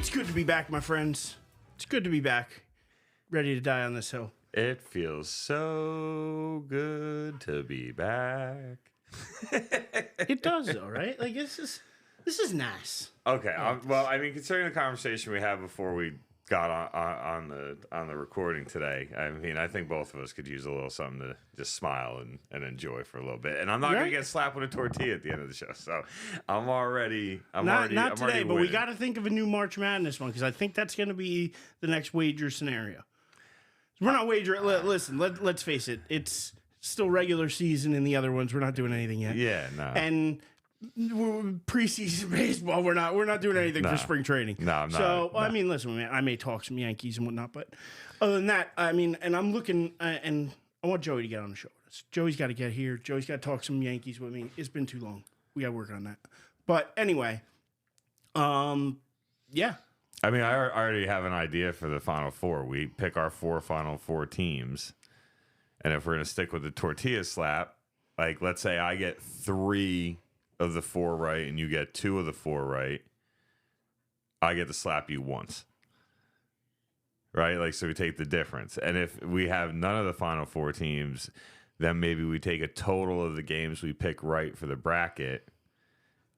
It's good to be back, my friends. It's good to be back. Ready to die on this hill. It feels so good to be back. It does, though, right? Like this is nice. Okay. Well, I mean, considering the conversation we had before we got on the recording today, I mean, I think both of us could use a little something to just smile and enjoy for a little bit. And I'm not gonna get slapped with a tortilla at the end of the show, so I'm already Not today, but we winning. got to think of a new March Madness one because I think that's going to be the next wager scenario. We're not wagering. Listen, let's face it. It's still regular season in the other ones. We're not doing anything yet. Yeah, no. And preseason baseball, we're not doing anything for spring training. No, I'm not. So, I mean, listen, man, I may talk some Yankees and whatnot, but other than that, I mean, and I'm looking, and I want Joey to get on the show with us. Joey's got to get here. Joey's got to talk some Yankees with me. It's been too long. We got to work on that. But anyway, yeah. I mean, I already have an idea for the Final Four. We pick our four Final Four teams, and if we're going to stick with the tortilla slap, like let's say I get 3 of the 4 right and you get 2 of the 4 right, I get to slap you once. Right? Like, so we take the difference. And if we have none of the Final Four teams, then maybe we take a total of the games we pick right for the bracket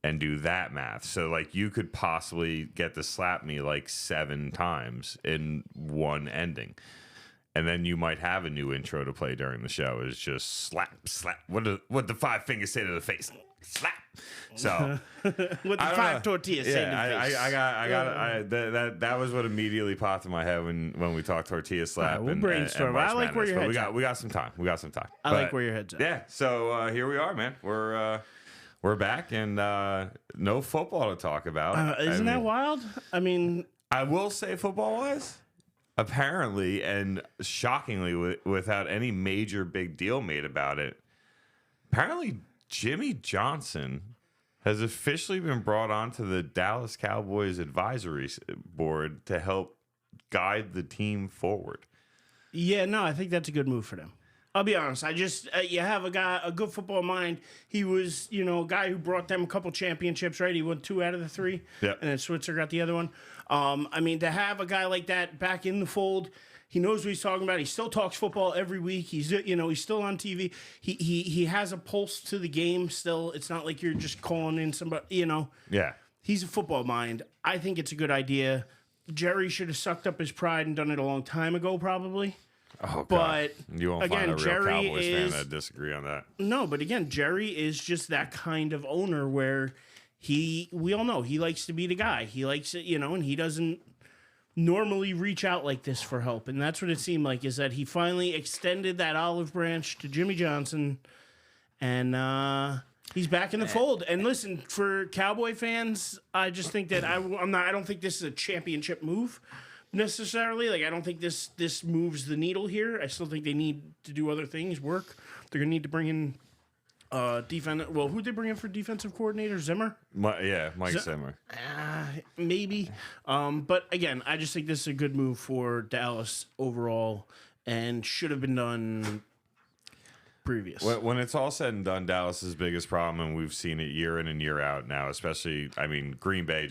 and do that math. So, like, you could possibly get to slap me like 7 times in one ending. And then you might have a new intro to play during the show. It's just slap, slap. What the 5 fingers say to the face? Slap. So With the 5 tortillas say to the face. That was what immediately popped in my head when we talked tortilla slap. We'll brainstorm. I like where your head's at. We got some time. I like where your head's at. Yeah. So here we are, man. We're back and no football to talk about. Isn't that wild? I mean, I will say football-wise, apparently and shockingly, without any major big deal made about it, apparently Jimmy Johnson has officially been brought onto the Dallas Cowboys advisory board to help guide the team forward. yeah, no, I think that's a good move for them. I'll be honest. I just you have a good football mind. He was, a guy who brought them a couple championships, right? He won 2 out of the 3, Yep. and then Switzer got the other one. I mean, to have a guy like that back in the fold, he knows what he's talking about. He still talks football every week. He's he's still on TV. He has a pulse to the game. Still, it's not like you're just calling in somebody. Yeah. He's a football mind. I think it's a good idea. Jerry should have sucked up his pride and done it a long time ago, probably. Oh, God. But You won't again, find a real Jerry Cowboys is- fan that disagree on that. No, but again, Jerry is just that kind of owner where we all know he likes to be the guy. He likes it, and he doesn't normally reach out like this for help. And that's what it seemed like, is that he finally extended that olive branch to Jimmy Johnson, and he's back in the fold. And listen, for Cowboy fans, I just think that I don't think this is a championship move necessarily. Like, I don't think this moves the needle here. I still think they need to do other things, work. They're gonna need to bring in defense. Well, who'd they bring in for defensive coordinator? Zimmer? Mike Zimmer. Maybe. But again, I just think this is a good move for Dallas overall, and should have been done previous. When it's all said and done, Dallas's biggest problem, and we've seen it year in and year out now, especially, I mean, Green Bay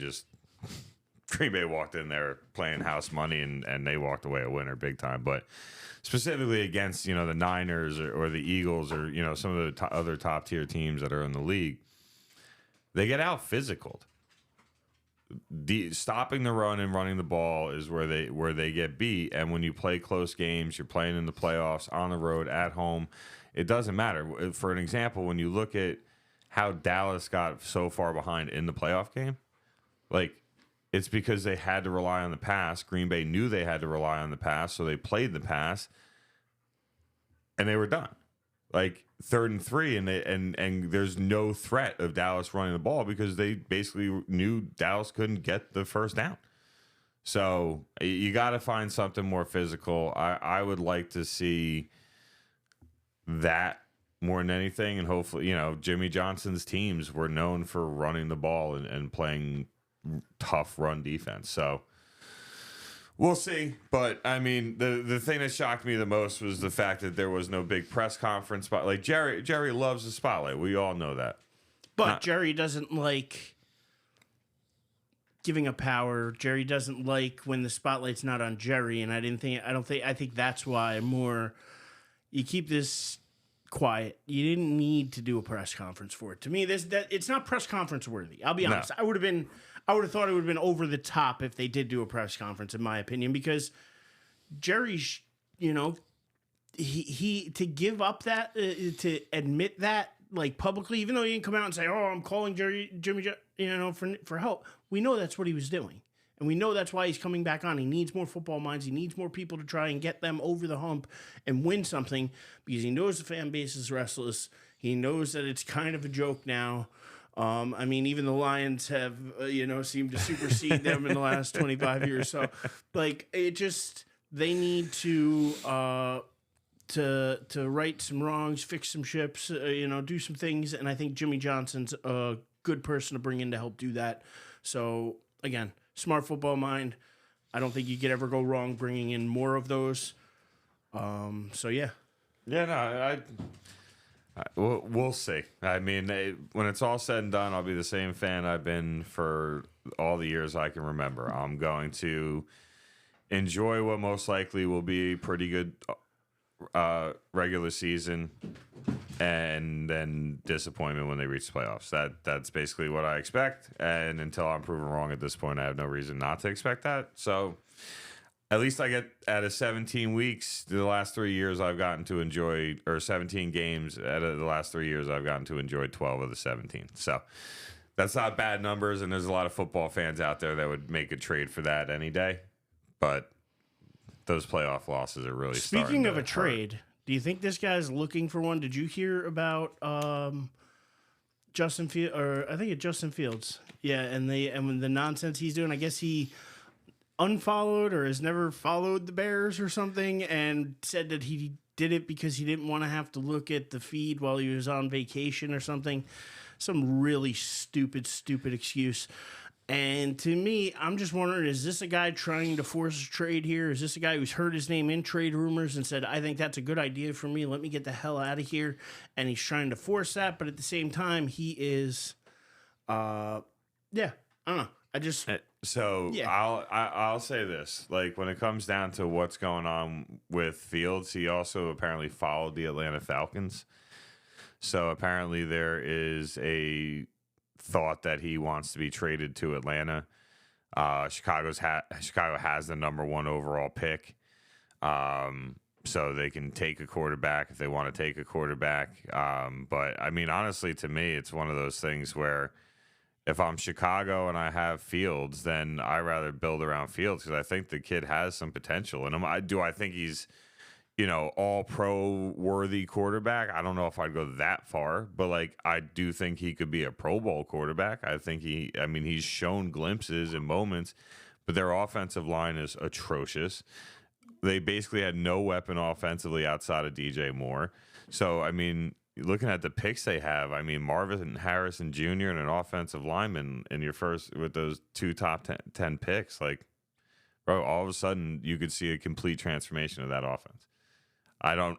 walked in there playing house money, and they walked away a winner big time. But specifically against, the Niners or the Eagles or, some of the other top tier teams that are in the league, they get out physicaled. Stopping the run and running the ball is where they get beat. And when you play close games, you're playing in the playoffs, on the road, at home, it doesn't matter. For an example, when you look at how Dallas got so far behind in the playoff game, like, it's because they had to rely on the pass. Green Bay knew they had to rely on the pass, so they played the pass, and they were done. Like 3rd and 3, and there's no threat of Dallas running the ball because they basically knew Dallas couldn't get the first down. So you got to find something more physical. I would like to see that more than anything, and hopefully, Jimmy Johnson's teams were known for running the ball and playing tough run defense. So we'll see. But I mean, the thing that shocked me the most was the fact that there was no big press conference spot. Like, Jerry loves the spotlight. We all know that. But Jerry doesn't like giving up power. Jerry doesn't like when the spotlight's not on Jerry, and I think that's why more you keep this quiet. You didn't need to do a press conference for it. To me, it's not press conference worthy. I'll be honest. I would have thought it would have been over the top if they did do a press conference, in my opinion, because Jerry's, he to give up that to admit that like publicly, even though he didn't come out and say, "Oh, I'm calling Jimmy, for help." We know that's what he was doing. And we know that's why he's coming back on. He needs more football minds. He needs more people to try and get them over the hump and win something because he knows the fan base is restless. He knows that it's kind of a joke now. Even the Lions have, seemed to supersede them in the last 25 years. So, they need to right some wrongs, fix some ships, do some things. And I think Jimmy Johnson's a good person to bring in to help do that. So, again, smart football mind. I don't think you could ever go wrong bringing in more of those. Yeah. Yeah, no, we'll see. I mean, when it's all said and done, I'll be the same fan I've been for all the years I can remember. I'm going to enjoy what most likely will be a pretty good regular season, and then disappointment when they reach the playoffs. That's basically what I expect. And until I'm proven wrong at this point, I have no reason not to expect that. So at least I get out of 17 weeks, the last 3 years I've gotten to enjoy, or 17 games out of the last 3 years, I've gotten to enjoy 12 of the 17. So that's not bad numbers. And there's a lot of football fans out there that would make a trade for that any day. But those playoff losses are really Speaking of a trade, do you think this guy's looking for one? Did you hear about Justin Fields? Or I think it's Justin Fields. Yeah, and the nonsense he's doing. I guess he unfollowed or has never followed the Bears or something, and said that he did it because he didn't want to have to look at the feed while he was on vacation or something. Some really stupid excuse. And to me, I'm just wondering, is this a guy trying to force a trade here? Is this a guy who's heard his name in trade rumors and said, I think that's a good idea for me. Let me get the hell out of here. And he's trying to force that. But at the same time, he is, I don't know. I'll say this. Like, when it comes down to what's going on with Fields, he also apparently followed the Atlanta Falcons. So apparently there is a thought that he wants to be traded to Atlanta. Chicago has the number 1 overall pick, so they can take a quarterback if they want to take a quarterback. But I mean, honestly, to me, it's one of those things where if I'm Chicago and I have Fields, then I rather build around Fields because I think the kid has some potential in him. I think he's all pro worthy quarterback. I don't know if I'd go that far, but like, I do think he could be a Pro Bowl quarterback. I think he's shown glimpses and moments, but their offensive line is atrocious. They basically had no weapon offensively outside of DJ Moore. So, I mean, looking at the picks they have, I mean, Marvin Harrison Jr. and an offensive lineman in your first, with those 2 top 10 picks, like, bro, all of a sudden you could see a complete transformation of that offense. I don't,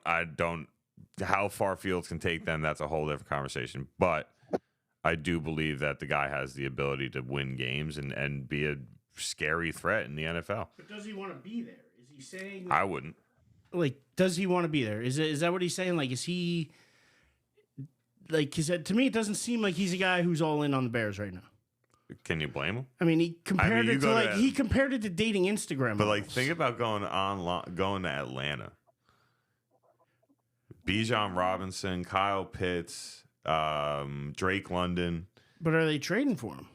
how far Fields can take them, that's a whole different conversation. But I do believe that the guy has the ability to win games and be a scary threat in the NFL. But does he want to be there? Is he saying... I wouldn't. Like, does he want to be there? Is that what he's saying? Like, is he... Like, because to me, it doesn't seem like he's a guy who's all in on the Bears right now. Can you blame him? I mean, he compared it to dating Instagram. But like, think about going to Atlanta. Bijan Robinson, Kyle Pitts, Drake London. But are they trading for him?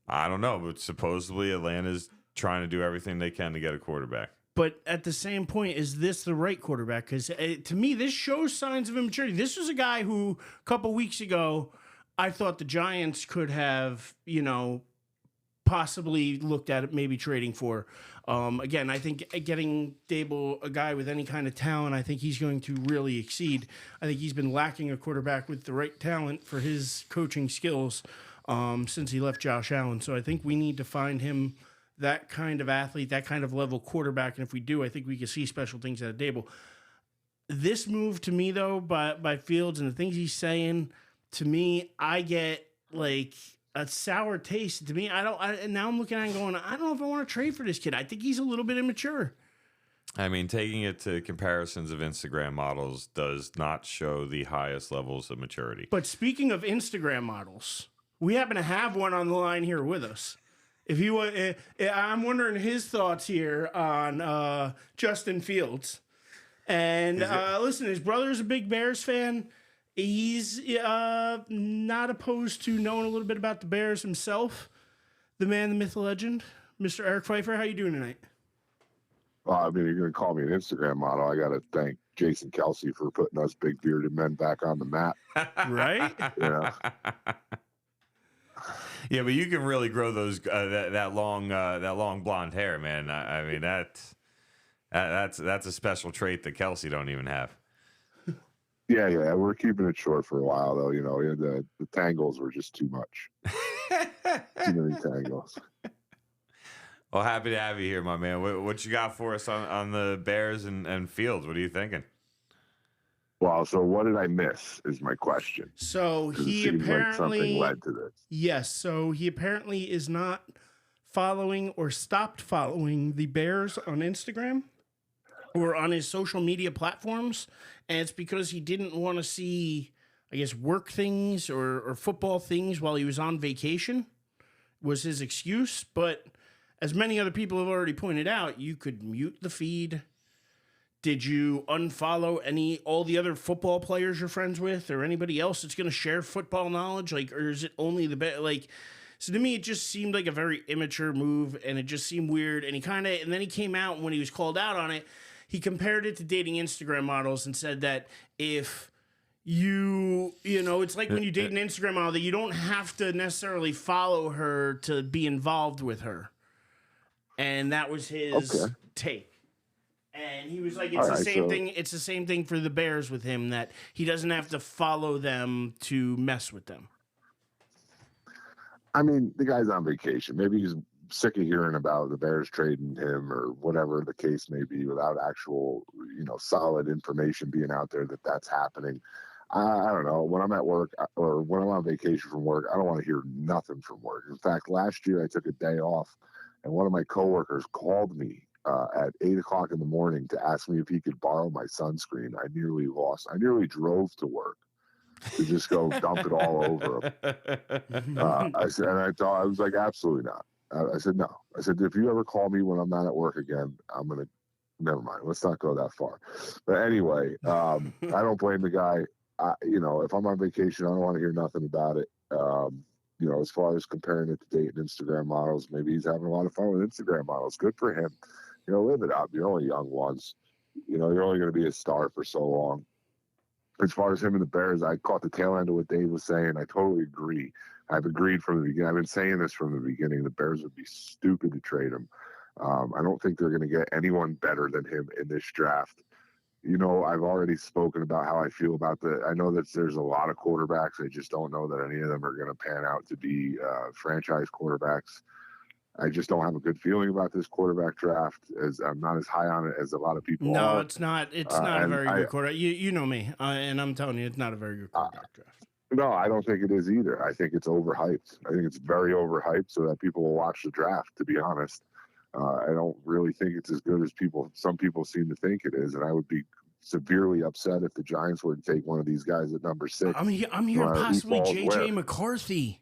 I don't know, but supposedly Atlanta's trying to do everything they can to get a quarterback. But at the same point, is this the right quarterback? Because to me, this shows signs of immaturity. This was a guy who, a couple weeks ago, I thought the Giants could have, possibly looked at it, maybe trading for. Again, I think getting Dable, a guy with any kind of talent, I think he's going to really exceed. I think he's been lacking a quarterback with the right talent for his coaching skills since he left Josh Allen. So I think we need to find him that kind of athlete, that kind of level quarterback. And if we do, I think we can see special things at a Dable. This move to me, though, by Fields and the things he's saying, to me, I get like a sour taste to me. Now I'm looking at it and going, I don't know if I want to trade for this kid. I think he's a little bit immature. I mean, taking it to comparisons of Instagram models does not show the highest levels of maturity. But speaking of Instagram models, we happen to have one on the line here with us. If you, I'm wondering his thoughts here on Justin Fields. And listen, his brother's a big Bears fan. He's not opposed to knowing a little bit about the Bears himself. The man, the myth, the legend, Mr. Eric Pfeiffer. How you doing tonight? Well, I mean, you're going to call me an Instagram model. I got to thank Jason Kelsey for putting us big bearded men back on the map. Right? Yeah. Yeah, but you can really grow those that long blonde hair, man. I mean that's a special trait that Kelsey don't even have. Yeah. We're keeping it short for a while, though. You know, the tangles were just too much. Too many tangles. Well, happy to have you here, my man. What you got for us on the Bears and Fields? What are you thinking? Well, so what did I miss is my question. So he apparently something led to this. Yes, so he apparently is not following or stopped following the Bears on Instagram or on his social media platforms, and it's because he didn't want to see, I guess, work things or football things while he was on vacation was his excuse. But as many other people have already pointed out, you could mute the feed. Did you unfollow all the other football players you're friends with, or anybody else that's going to share football knowledge? Like, or is it only so to me, it just seemed like a very immature move, and it just seemed weird. And then he came out, and when he was called out on it, he compared it to dating Instagram models and said that if it's like when you date an Instagram model that you don't have to necessarily follow her to be involved with her. And that was his take. And he was like, it's the same thing. It's the same thing for the Bears with him, that he doesn't have to follow them to mess with them. I mean, the guy's on vacation. Maybe he's sick of hearing about the Bears trading him or whatever the case may be without actual, solid information being out there that that's happening. I don't know. When I'm at work or when I'm on vacation from work, I don't want to hear nothing from work. In fact, last year I took a day off, and one of my coworkers called me at 8:00 in the morning to ask me if he could borrow my sunscreen. I nearly drove to work to just go dump it all over him. I was like, absolutely not. I said, no. I said, if you ever call me when I'm not at work again, never mind. Let's not go that far. But anyway, I don't blame the guy. If I'm on vacation, I don't want to hear nothing about it. As far as comparing it to dating Instagram models, maybe he's having a lot of fun with Instagram models. Good for him. Live it up. You're only young once. You're only going to be a star for so long. As far as him and the Bears, I caught the tail end of what Dave was saying. I totally agree. I've agreed from the beginning. I've been saying this from the beginning. The Bears would be stupid to trade him. I don't think they're going to get anyone better than him in this draft. I've already spoken about how I feel about I know that there's a lot of quarterbacks. I just don't know that any of them are going to pan out to be franchise quarterbacks. I just don't have a good feeling about this quarterback draft. As I'm not as high on it as a lot of people are. No, it's not. It's not a very good quarterback. You know me, and I'm telling you, it's not a very good quarterback draft. No, I don't think it is either. I think it's overhyped. I think it's very overhyped so that people will watch the draft, to be honest. I don't really think it's as good as some people seem to think it is, and I would be severely upset if the Giants were to take one of these guys at number 6. I'm hearing possibly J.J. McCarthy.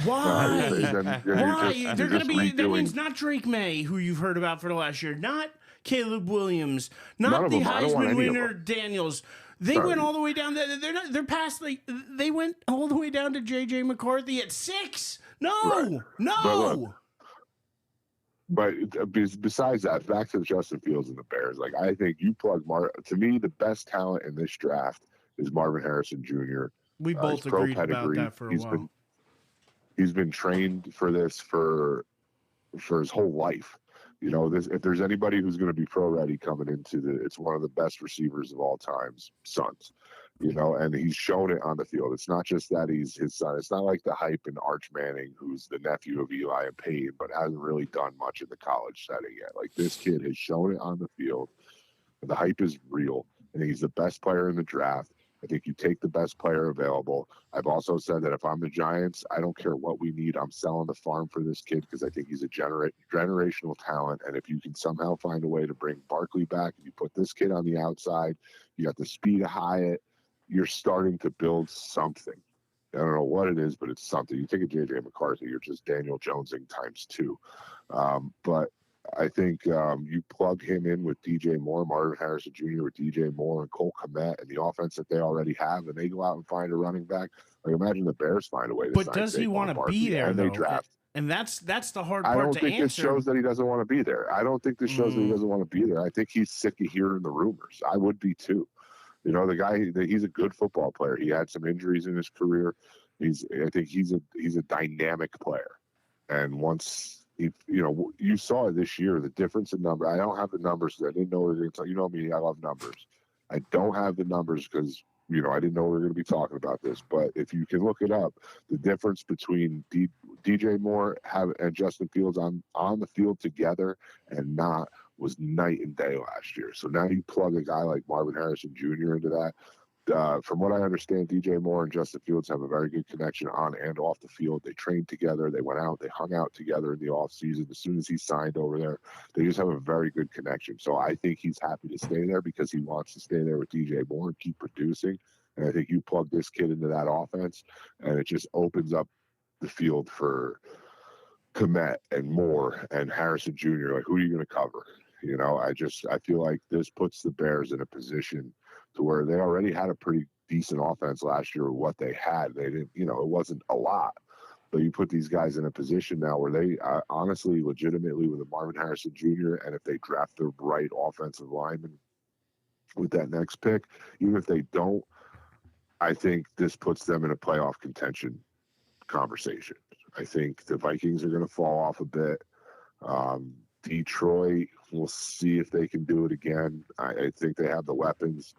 Why? Why? They're going to be. That means not Drake May, who you've heard about for the last year, not Caleb Williams, not the Heisman winner Daniels. They went all the way down. They're past. They went all the way down to J.J. McCarthy at 6. No. But besides that, back to the Justin Fields and the Bears. Like, I think you plug to me, the best talent in this draft is Marvin Harrison Jr. We both agreed about that for a while. He's been trained for this for his whole life. If there's anybody who's going to be pro ready coming into it's one of the best receivers of all times, sons. And he's shown it on the field. It's not just that he's his son. It's not like the hype in Arch Manning, who's the nephew of Eli and Peyton, but hasn't really done much in the college setting yet. Like, this kid has shown it on the field. The hype is real. I think he's the best player in the draft. I think you take the best player available. I've also said that if I'm the Giants, I don't care what we need. I'm selling the farm for this kid because I think he's a generational talent. And if you can somehow find a way to bring Barkley back, and you put this kid on the outside, you got the speed of Hyatt, you're starting to build something. I don't know what it is, but it's something. You take a J.J. McCarthy, you're just Daniel Jonesing times 2. But I think you plug him in with DJ Moore, Marvin Harrison Jr. with DJ Moore and Cole Kmet and the offense that they already have, and they go out and find a running back. Like, imagine the Bears find a way to sign. But does he want to be there, and though? they draft. And that's the hard part I don't to think answer. this shows that he doesn't want to be there. I don't think this shows that he doesn't want to be there. I think he's sick of hearing the rumors. I would be too. You know, the guy, he's a good football player. He had some injuries in his career. I think he's a dynamic player. And once you saw it this year, the difference in number. I don't have the numbers because I didn't know we were going to talk. You know me, I love numbers. I don't have the numbers because I didn't know we were going to be talking about this. But if you can look it up, the difference between DJ Moore and Justin Fields on the field together and not was night and day last year. So now you plug a guy like Marvin Harrison Jr. into that. From what I understand, DJ Moore and Justin Fields have a very good connection on and off the field. They trained together. They went out. They hung out together in the offseason. As soon as he signed over there, they just have a very good connection. So I think he's happy to stay there because he wants to stay there with DJ Moore and keep producing. And I think you plug this kid into that offense, and it just opens up the field for Kmet and Moore and Harrison Jr. Like, who are you going to cover? I feel like this puts the Bears in a position to where they already had a pretty decent offense last year with what they had. They didn't, it wasn't a lot. But you put these guys in a position now where they honestly, legitimately, with a Marvin Harrison Jr., and if they draft the right offensive lineman with that next pick, even if they don't, I think this puts them in a playoff contention conversation. I think the Vikings are going to fall off a bit. Detroit, we'll see if they can do it again. I think they have the weapons.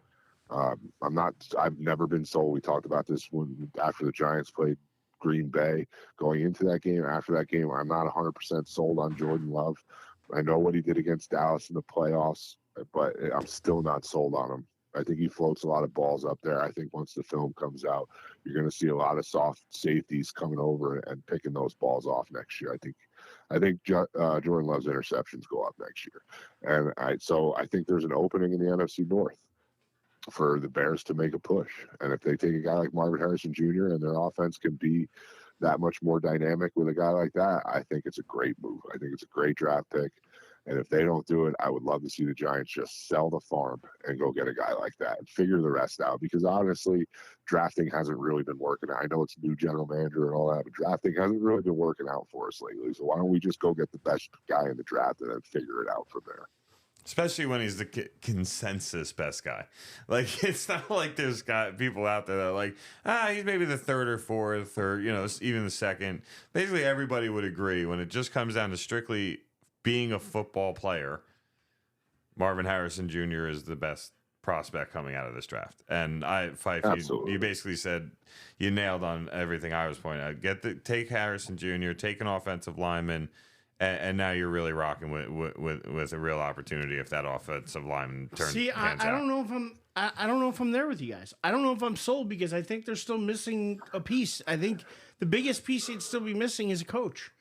I've never been sold. We talked about this after the Giants played Green Bay going into that game. After that game, I'm not 100% sold on Jordan Love. I know what he did against Dallas in the playoffs, but I'm still not sold on him. I think he floats a lot of balls up there. I think once the film comes out, you're going to see a lot of soft safeties coming over and picking those balls off next year. I think Jordan Love's interceptions go up next year. And I think there's an opening in the NFC North for the Bears to make a push. And if they take a guy like Marvin Harrison Jr. and their offense can be that much more dynamic with a guy like that, I think it's a great move. I think it's a great draft pick. And if they don't do it, I would love to see the Giants just sell the farm and go get a guy like that and figure the rest out. Because honestly, drafting hasn't really been working out. I know it's a new general manager and all that, but drafting hasn't really been working out for us lately. So why don't we just go get the best guy in the draft and then figure it out from there? Especially when he's the consensus best guy. Like, it's not like there's people out there that are like, he's maybe the third or fourth or, even the second. Basically, everybody would agree when it just comes down to strictly being a football player, Marvin Harrison Jr. is the best prospect coming out of this draft. And Fife, you basically said you nailed on everything I was pointing out. Take Harrison Jr., take an offensive lineman, and now you're really rocking with a real opportunity if that offensive lineman turns. See, I don't know if I don't know if I'm there with you guys. I don't know if I'm sold because I think they're still missing a piece. I think the biggest piece they'd still be missing is a coach.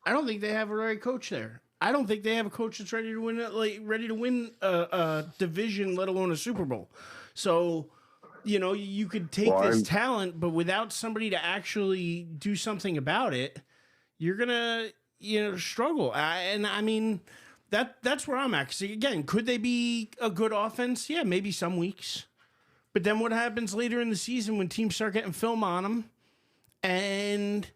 I don't think they have a right coach there. I don't think they have a coach that's ready to win a division, let alone a Super Bowl. So, you could take this talent, but without somebody to actually do something about it, you're gonna struggle. That's where I'm at. 'Cause again, could they be a good offense? Yeah, maybe some weeks. But then what happens later in the season when teams start getting film on them, and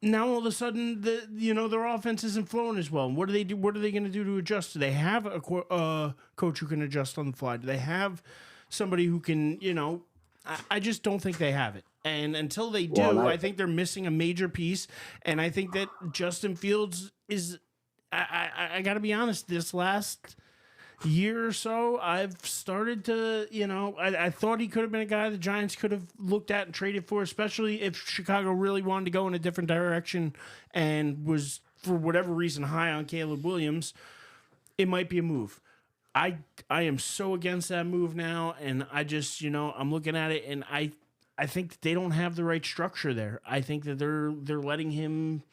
now all of a sudden their offense isn't flowing as well. What do they do? What are they going to do to adjust? Do they have a coach who can adjust on the fly? Do they have somebody who can? I just don't think they have it. And until they do, I think they're missing a major piece. And I think that Justin Fields is. I got to be honest. This last year or so, I've started to, I thought he could have been a guy the Giants could have looked at and traded for, especially if Chicago really wanted to go in a different direction and was, for whatever reason, high on Caleb Williams. It might be a move. I am so against that move now, and I just, I'm looking at it, and I think that they don't have the right structure there. I think that they're letting him,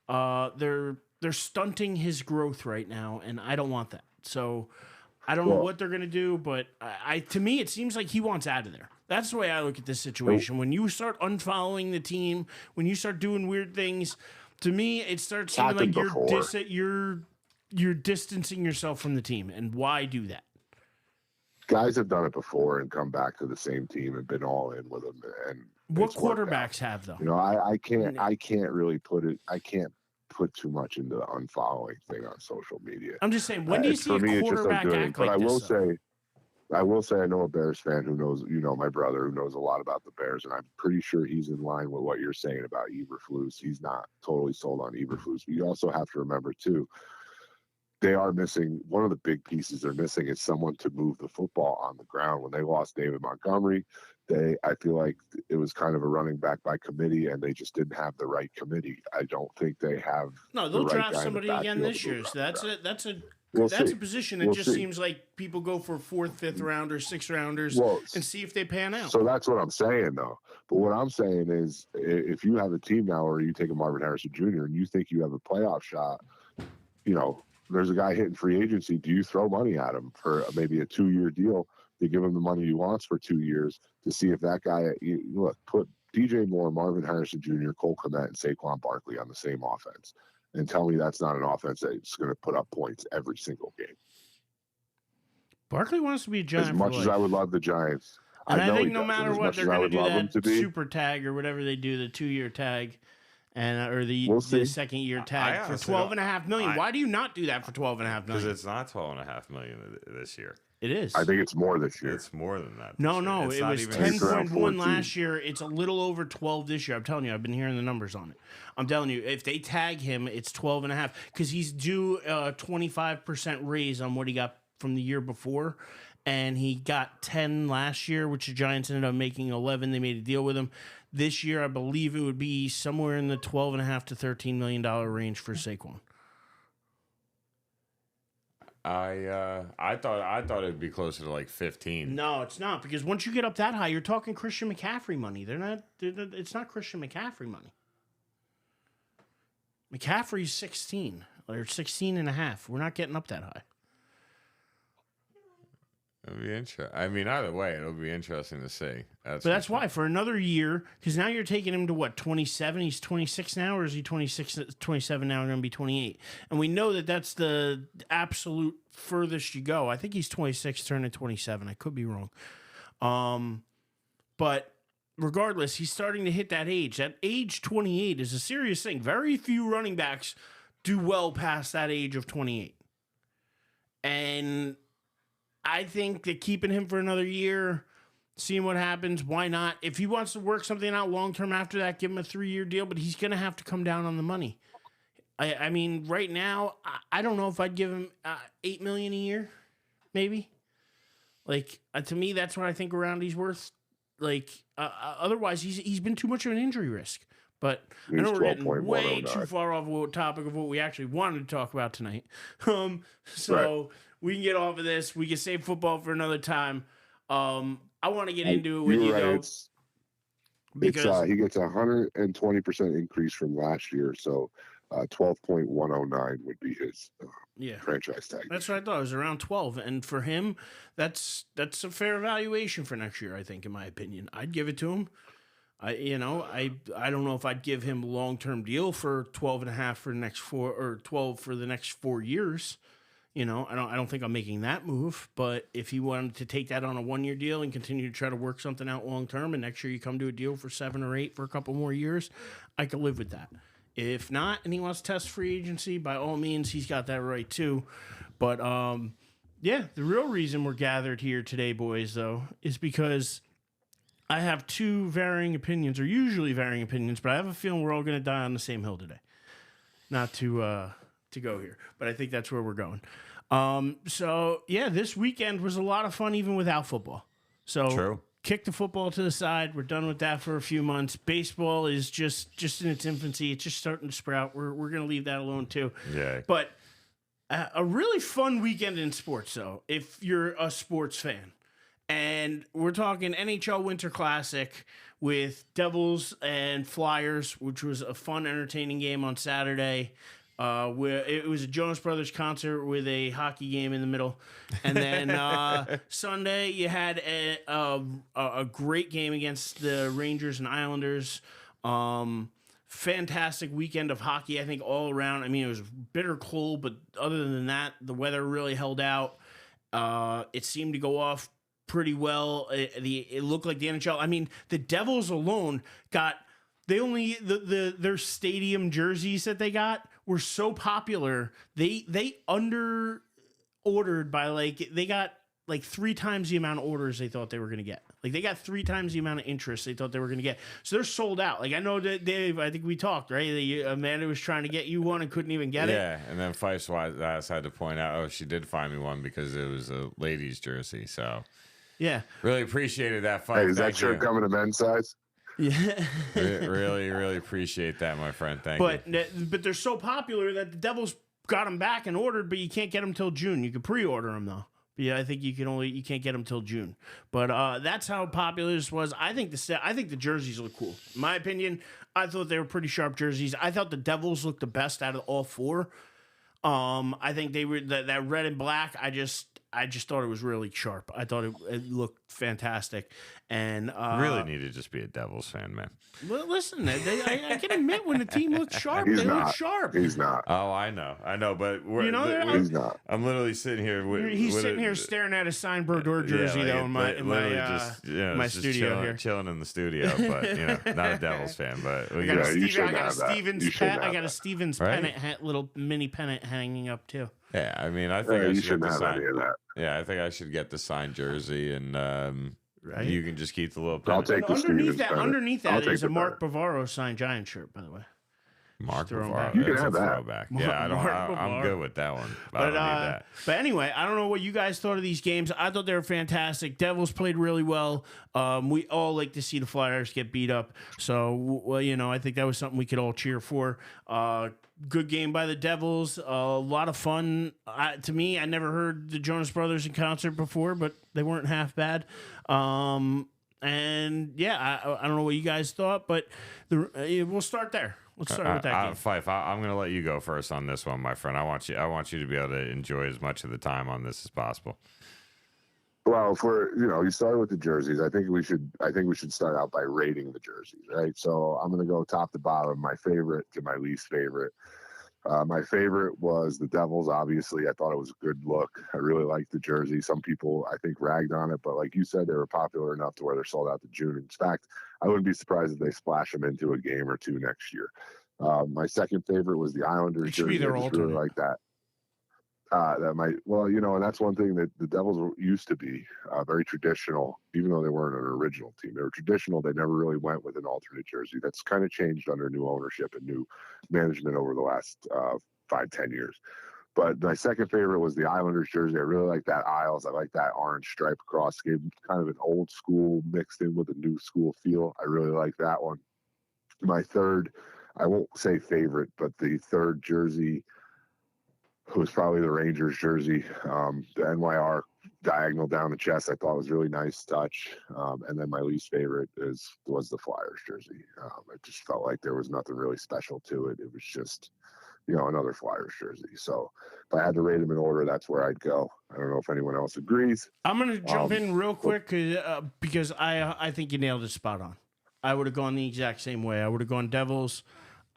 they're stunting his growth right now, and I don't want that. So I don't know what they're gonna do, but to me, it seems like he wants out of there. That's the way I look at this situation. When you start unfollowing the team, when you start doing weird things, to me, it starts seeming like you're distancing yourself from the team. And why do that? Guys have done it before and come back to the same team and been all in with them. And what quarterbacks have though? I can't really put it. I can't put too much into the unfollowing thing on social media. I'm just saying, when do you see a quarterback act like this? I will say, I know a Bears fan who knows, my brother who knows a lot about the Bears, and I'm pretty sure he's in line with what you're saying about Eberflus. He's not totally sold on Eberflus. But you also have to remember too, they are missing one of the big pieces they're missing is someone to move the football on the ground. When they lost David Montgomery, I feel like it was kind of a running back by committee, and they just didn't have the right committee. I don't think they have. No, they'll draft somebody again this year. So that's a position that just seems like people go for 4th, 5th rounders, 6th rounders, and see if they pan out. So that's what I'm saying, though. But what I'm saying is, if you have a team now where you take a Marvin Harrison Jr. and you think you have a playoff shot, there's a guy hitting free agency. Do you throw money at him for maybe a 2-year deal to give him the money he wants for 2 years to see if that guy, put DJ Moore, Marvin Harrison Jr., Cole Kmet, and Saquon Barkley on the same offense, and tell me that's not an offense that's going to put up points every single game. Barkley wants to be a Giant. As much as I would love the Giants. And I think no matter what, they're going to do that super tag or whatever they do, the 2-year tag. Or the second year tag for $12.5 million. Why do you not do that for $12.5 million? Because it's not $12.5 million this year. It is. I think it's more this year. It's more than that. No, it was 10.1 last year. It's a little over 12 this year. I'm telling you, I've been hearing the numbers on it. I'm telling you, if they tag him, it's 12.5 because he's due a 25% raise on what he got from the year before. And he got 10 last year, which the Giants ended up making 11. They made a deal with him. This year, I believe it would be somewhere in the $12.5 to $13 million range for Saquon. I thought it'd be closer to like 15. No, it's not, because once you get up that high, you're talking Christian McCaffrey money. It's not Christian McCaffrey money. McCaffrey's 16 or 16 and a half. We're not getting up that high. It'll be interesting. I mean, either way, it'll be interesting to see. That's why for another year, because now you're taking him to what, 27? He's 26 now, or is he 26, 27 now? Going to be 28, and we know that that's the absolute furthest you go. I think he's 26, turning 27. I could be wrong, but regardless, he's starting to hit that age. That age 28 is a serious thing. Very few running backs do well past that age of 28, and I think that keeping him for another year, seeing what happens, why not? If he wants to work something out long-term after that, give him a 3-year deal, but he's going to have to come down on the money. I mean, right now, I don't know if I'd give him $8 million a year, maybe. Like, to me, that's what I think around he's worth. Like, otherwise, he's been too much of an injury risk. But I know we're getting way too far off the topic of what we actually wanted to talk about tonight. Right. We can get off of this. We can save football for another time. I want to get into it with you, though. Because he gets a 120% increase from last year, so 12.109 would be his franchise tag. That's what I thought. It was around 12, and for him, that's a fair valuation for next year. I think, in my opinion, I'd give it to him. I don't know if I'd give him a long-term deal for 12.5 for the next 4 or 12 for the next 4 years. I don't think I'm making that move, but if he wanted to take that on a 1-year deal and continue to try to work something out long term, and next year you come to a deal for 7 or 8 for a couple more years, I could live with that. If not, and he wants to test free agency, by all means, he's got that right too. But the real reason we're gathered here today, boys, though, is because I have two varying opinions, or usually varying opinions, but I have a feeling we're all going to die on the same hill today. Not to go here, but I think that's where we're going. This weekend was a lot of fun even without football. So True. Kick the football to the side. We're done with that for a few months. Baseball is just in its infancy. It's just starting to sprout. We're going to leave that alone too. Yeah. But A really fun weekend in sports, though, if you're a sports fan. And we're talking NHL Winter Classic with Devils and Flyers, which was a fun, entertaining game on Saturday. Where it was a Jonas Brothers concert with a hockey game in the middle, and then Sunday you had a great game against the Rangers and Islanders. Fantastic weekend of hockey, I think, all around. I mean, it was bitter cold, but other than that, the weather really held out. It seemed to go off pretty well. It looked like the NHL. I mean, the Devils alone got their stadium jerseys that they got were so popular. They under ordered by they got like 3 times the amount of orders they thought they were going to get. Like they got 3 times the amount of interest they thought they were going to get. So they're sold out. Like I know that Dave, I think we talked, right? Amanda was trying to get you one and couldn't even get it. Yeah, and then Fife's ass had to point out, oh, she did find me one because it was a ladies' jersey. So yeah, really appreciated that, Fife. Hey, is that shirt coming to men's size? Yeah, really, really appreciate that, my friend. Thank you. But they're so popular that the Devils got them back and ordered, but you can't get them till June. You can pre-order them though. But yeah, I think you can't get them till June. But that's how popular this was. I think the jerseys look cool. In my opinion, I thought they were pretty sharp jerseys. I thought the Devils looked the best out of all 4. I think they were that red and black. I just thought it was really sharp. I thought it looked fantastic, and really need to just be a Devils fan, man. Well, listen, I can admit when the team looks sharp, they look sharp. He's not. Oh, I know, but he's not. I'm literally sitting here. He's sitting here staring at a signed Brodeur jersey though in my studio here, chilling in the studio. But not a Devils fan. But I got a Stevens pennant, little mini pennant hanging up too. Yeah, I mean, I think I should get the any of that. Yeah, I think I should get the signed jersey, and right. You can just keep the little. I'll take the underneath that is a Mark Bavaro signed Giant shirt, by the way. Mark Bavaro. You can have that. Throwback. Yeah, I'm good with that one. But I don't need that. But anyway, I don't know what you guys thought of these games. I thought they were fantastic. Devils played really well. We all like to see the Flyers get beat up. So, I think that was something we could all cheer for. Good game by the Devils. A lot of fun. To me, I never heard the Jonas Brothers in concert before, but they weren't half bad. And yeah, I don't know what you guys thought, but we'll start there. Let's start with that game. Fife, I'm going to let you go first on this one, my friend. I want you to be able to enjoy as much of the time on this as possible. Well, you started with the jerseys. I think we should start out by rating the jerseys, right? So I'm going to go top to bottom, my favorite to my least favorite. My favorite was the Devils, obviously. I thought it was a good look. I really liked the jersey. Some people, I think, ragged on it, but like you said, they were popular enough to where they're sold out to June. In fact, I wouldn't be surprised if they splash them into a game or 2 next year. My second favorite was the Islanders jersey. I just really like that. And that's one thing that the Devils used to be very traditional, even though they weren't an original team. They were traditional. They never really went with an alternate jersey. That's kind of changed under new ownership and new management over the last 5-10 years. But my second favorite was the Islanders jersey. I really like that Isles. I like that orange stripe across. Gave kind of an old school mixed in with a new school feel. I really like that one. My third, I won't say favorite, but the third jersey was probably the Rangers jersey. The NYR diagonal down the chest I thought was really nice touch. And then my least favorite was the Flyers jersey. It just felt like there was nothing really special to it. It was just, another Flyers jersey. So if I had to rate them in order, that's where I'd go. I don't know if anyone else agrees. I'm going to jump in real quick because I think you nailed it spot on. I would have gone the exact same way. I would have gone Devils.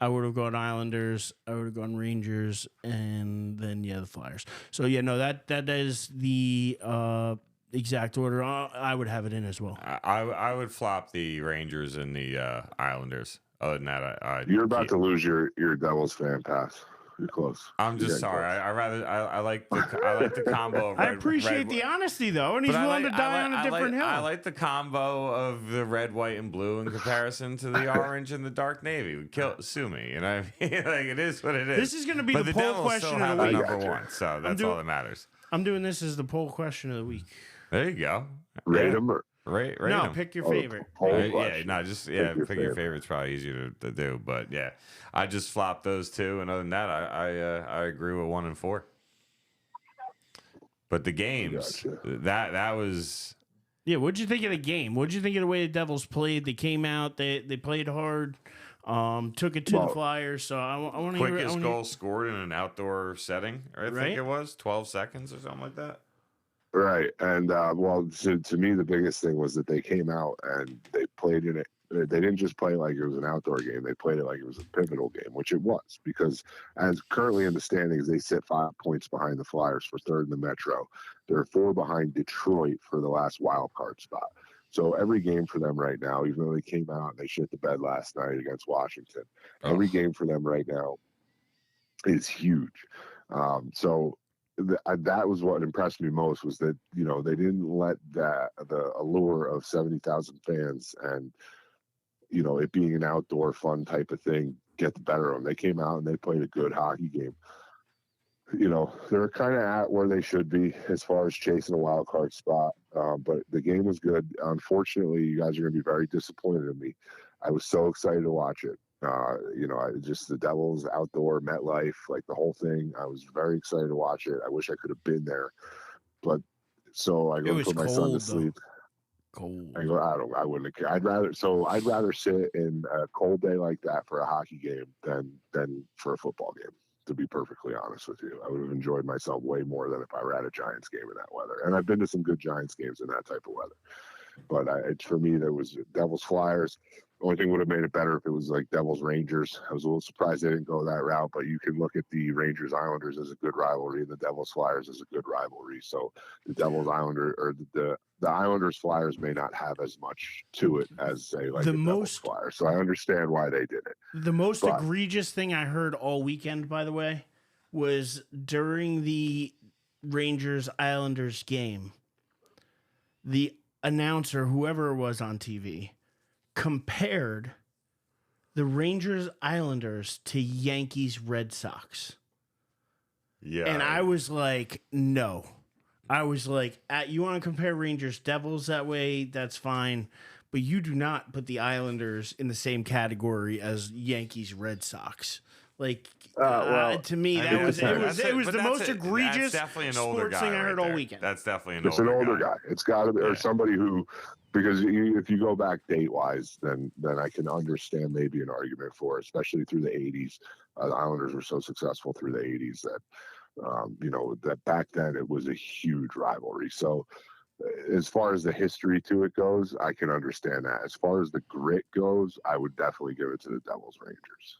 I would have gone Islanders. I would have gone Rangers, and then the Flyers. So that is the exact order. I would have it in as well. I would flop the Rangers and the Islanders. Other than that, you're about to lose your Devils fan pass. You're close. I'm just sorry. I like the combo. Of I appreciate the honesty though, and he's willing to die on a different hill. I like the combo of the red, white, and blue in comparison to the orange and the dark navy. Sue me, you know what I mean? Like it is what it is. This is going to be the poll question of the week. Number one, so that's all that matters. I'm doing this as the poll question of the week. There you go. Rate them or Rate no, them. pick your favorite. Pick your favorite. It's probably easier to do, but yeah, I just flopped those two, and other than that, I agree with 1 and 4. But the games, Gotcha. that was. Yeah, what'd you think of the game? What'd you think of the way the Devils played? They came out, they played hard, took it to the Flyers. So I want to hear Quickest goal scored in an outdoor setting, I think it was 12 seconds or something like that. Right. And to me, the biggest thing was that they came out and they played in it. They didn't just play like it was an outdoor game. They played it like it was a pivotal game, which it was, because as currently in the standings, they sit 5 points behind the Flyers for third in the Metro. They're 4 behind Detroit for the last wild card spot. So every game for them right now, even though they came out and they shit the bed last night against Washington, every game for them right now is huge. That was what impressed me most, was that, you know, they didn't let the allure of 70,000 fans and, you know, it being an outdoor fun type of thing get the better of them. They came out and they played a good hockey game. You know, they're kind of at where they should be as far as chasing a wild card spot. But the game was good. Unfortunately, you guys are going to be very disappointed in me. I was so excited to watch it. You know, just the Devils outdoor, MetLife, like the whole thing. I was very excited to watch it. I wish I could have been there. But so I go to put my son to sleep. Cold. I wouldn't care. I'd rather sit in a cold day like that for a hockey game than for a football game, to be perfectly honest with you. I would have enjoyed myself way more than if I were at a Giants game in that weather. And I've been to some good Giants games in that type of weather. But for me, there was Devils Flyers. The only thing would have made it better if it was like Devils Rangers. I was a little surprised they didn't go that route, but you can look at the Rangers Islanders as a good rivalry and the Devils Flyers as a good rivalry. So the Devils Islander or the Islanders Flyers may not have as much to it as, say, like the Devils Flyers. So I understand why they did it. The most egregious thing I heard all weekend, by the way, was during the Rangers Islanders game, the announcer, whoever it was on TV, compared the Rangers Islanders to Yankees Red Sox. Yeah. And I was like, no. I was like, you want to compare Rangers Devils that way? That's fine. But you do not put the Islanders in the same category as Yankees Red Sox. Like, to me, it was the most egregious sports thing I heard all weekend. That's definitely an older guy. It's got to be, or somebody who, because if you go back date-wise, then I can understand maybe an argument for, especially through the 80s. The Islanders were so successful through the 80s that, you know, that back then it was a huge rivalry. So as far as the history to it goes, I can understand that. As far as the grit goes, I would definitely give it to the Devils Rangers.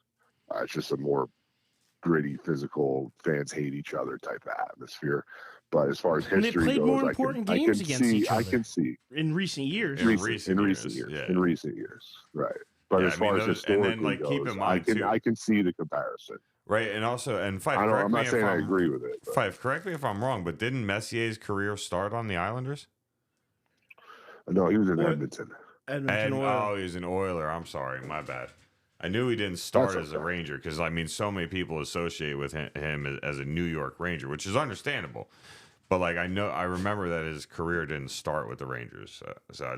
It's just a more gritty, physical, fans hate each other type of atmosphere. But as far as history goes, they played more important games against each other. I can see in recent years. In recent years, right? But as far as historically goes, I can see the comparison. Right, and also, and Fife, I'm not saying I agree with it. But. Fife, correct me if I'm wrong, but didn't Messier's career start on the Islanders? No, he was in Edmonton. Oh, he was an Oiler. I'm sorry, my bad. I knew he didn't start as a Ranger because, I mean, so many people associate with him as a New York Ranger, which is understandable. But, like, I remember that his career didn't start with the Rangers. So I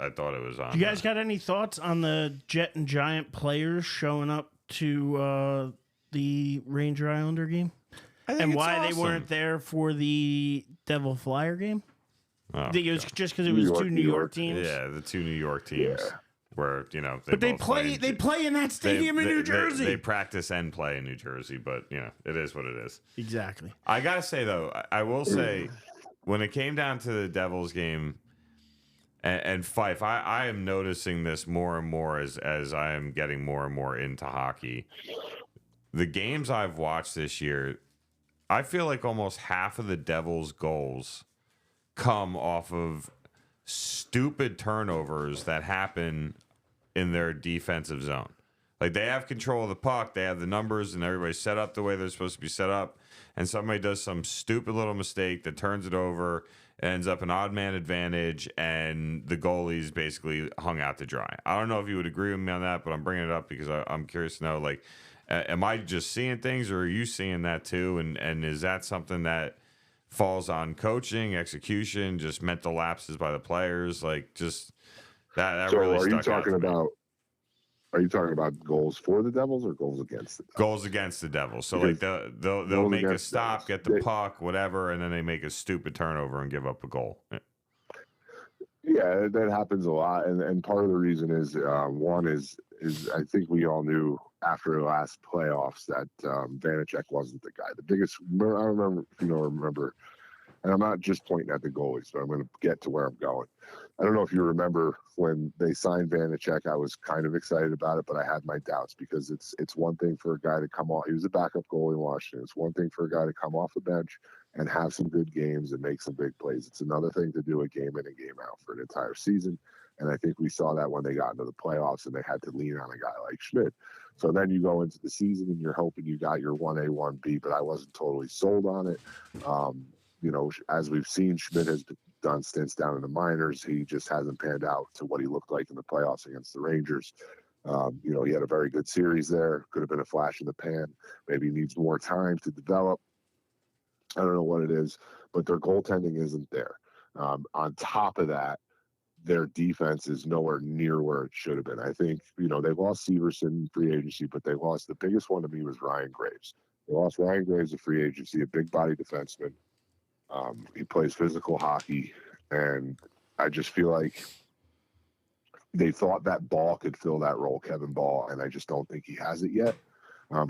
thought it was on. You guys got any thoughts on the Jet and Giant players showing up to the Ranger Islander game? And why they weren't there for the Devil Flyer game? I think it was just because it was two New York teams. Yeah, the two New York teams. Yeah. Where, you know, they play in that stadium in New Jersey. They practice and play in New Jersey, but you know, it is what it is. Exactly. I gotta say though, I will say, when it came down to the Devils game, and Fife, I am noticing this more and more as I am getting more and more into hockey. The games I've watched this year, I feel like almost half of the Devils' goals come off of stupid turnovers that happen in their defensive zone. Like, they have control of the puck, they have the numbers, and everybody's set up the way they're supposed to be set up, and somebody does some stupid little mistake that turns it over, ends up an odd man advantage, and the goalie's basically hung out to dry. I don't know if you would agree with me on that, but I'm bringing it up because I'm curious to know, like, am I just seeing things, or are you seeing that too? And is that something that falls on coaching, execution, just mental lapses by the players? Like, just that so really are stuck you talking out to me. about Are you talking about goals for the Devils or goals against the Devils? Goals against the Devils. So Because like they'll make a stop, get the They, puck, whatever, and then they make a stupid turnover and give up a goal. yeah, that happens a lot, and part of the reason is one is I think we all knew after the last playoffs that Vanacek wasn't the guy. The biggest, I remember, if you don't remember, and I'm not just pointing at the goalies, but I'm going to get to where I'm going. I don't know if you remember when they signed Vanacek, I was kind of excited about it, but I had my doubts because it's one thing for a guy to come off. He was a backup goalie in Washington. It's one thing for a guy to come off the bench and have some good games and make some big plays. It's another thing to do a game in and game out for an entire season. And I think we saw that when they got into the playoffs and they had to lean on a guy like Schmidt. So then you go into the season and you're hoping you got your 1A, 1B, but I wasn't totally sold on it. You know, as we've seen, Schmidt has done stints down in the minors. He just hasn't panned out to what he looked like in the playoffs against the Rangers. You know, he had a very good series there. Could have been a flash in the pan. Maybe he needs more time to develop. I don't know what it is, but their goaltending isn't there. On top of that, their defense is nowhere near where it should have been. I think, you know, they've lost Severson in free agency, but they lost, the biggest one to me was Ryan Graves. They lost Ryan Graves in free agency, a big body defenseman. He plays physical hockey, and I just feel like they thought that Ball could fill that role, Kevin Ball, and I just don't think he has it yet.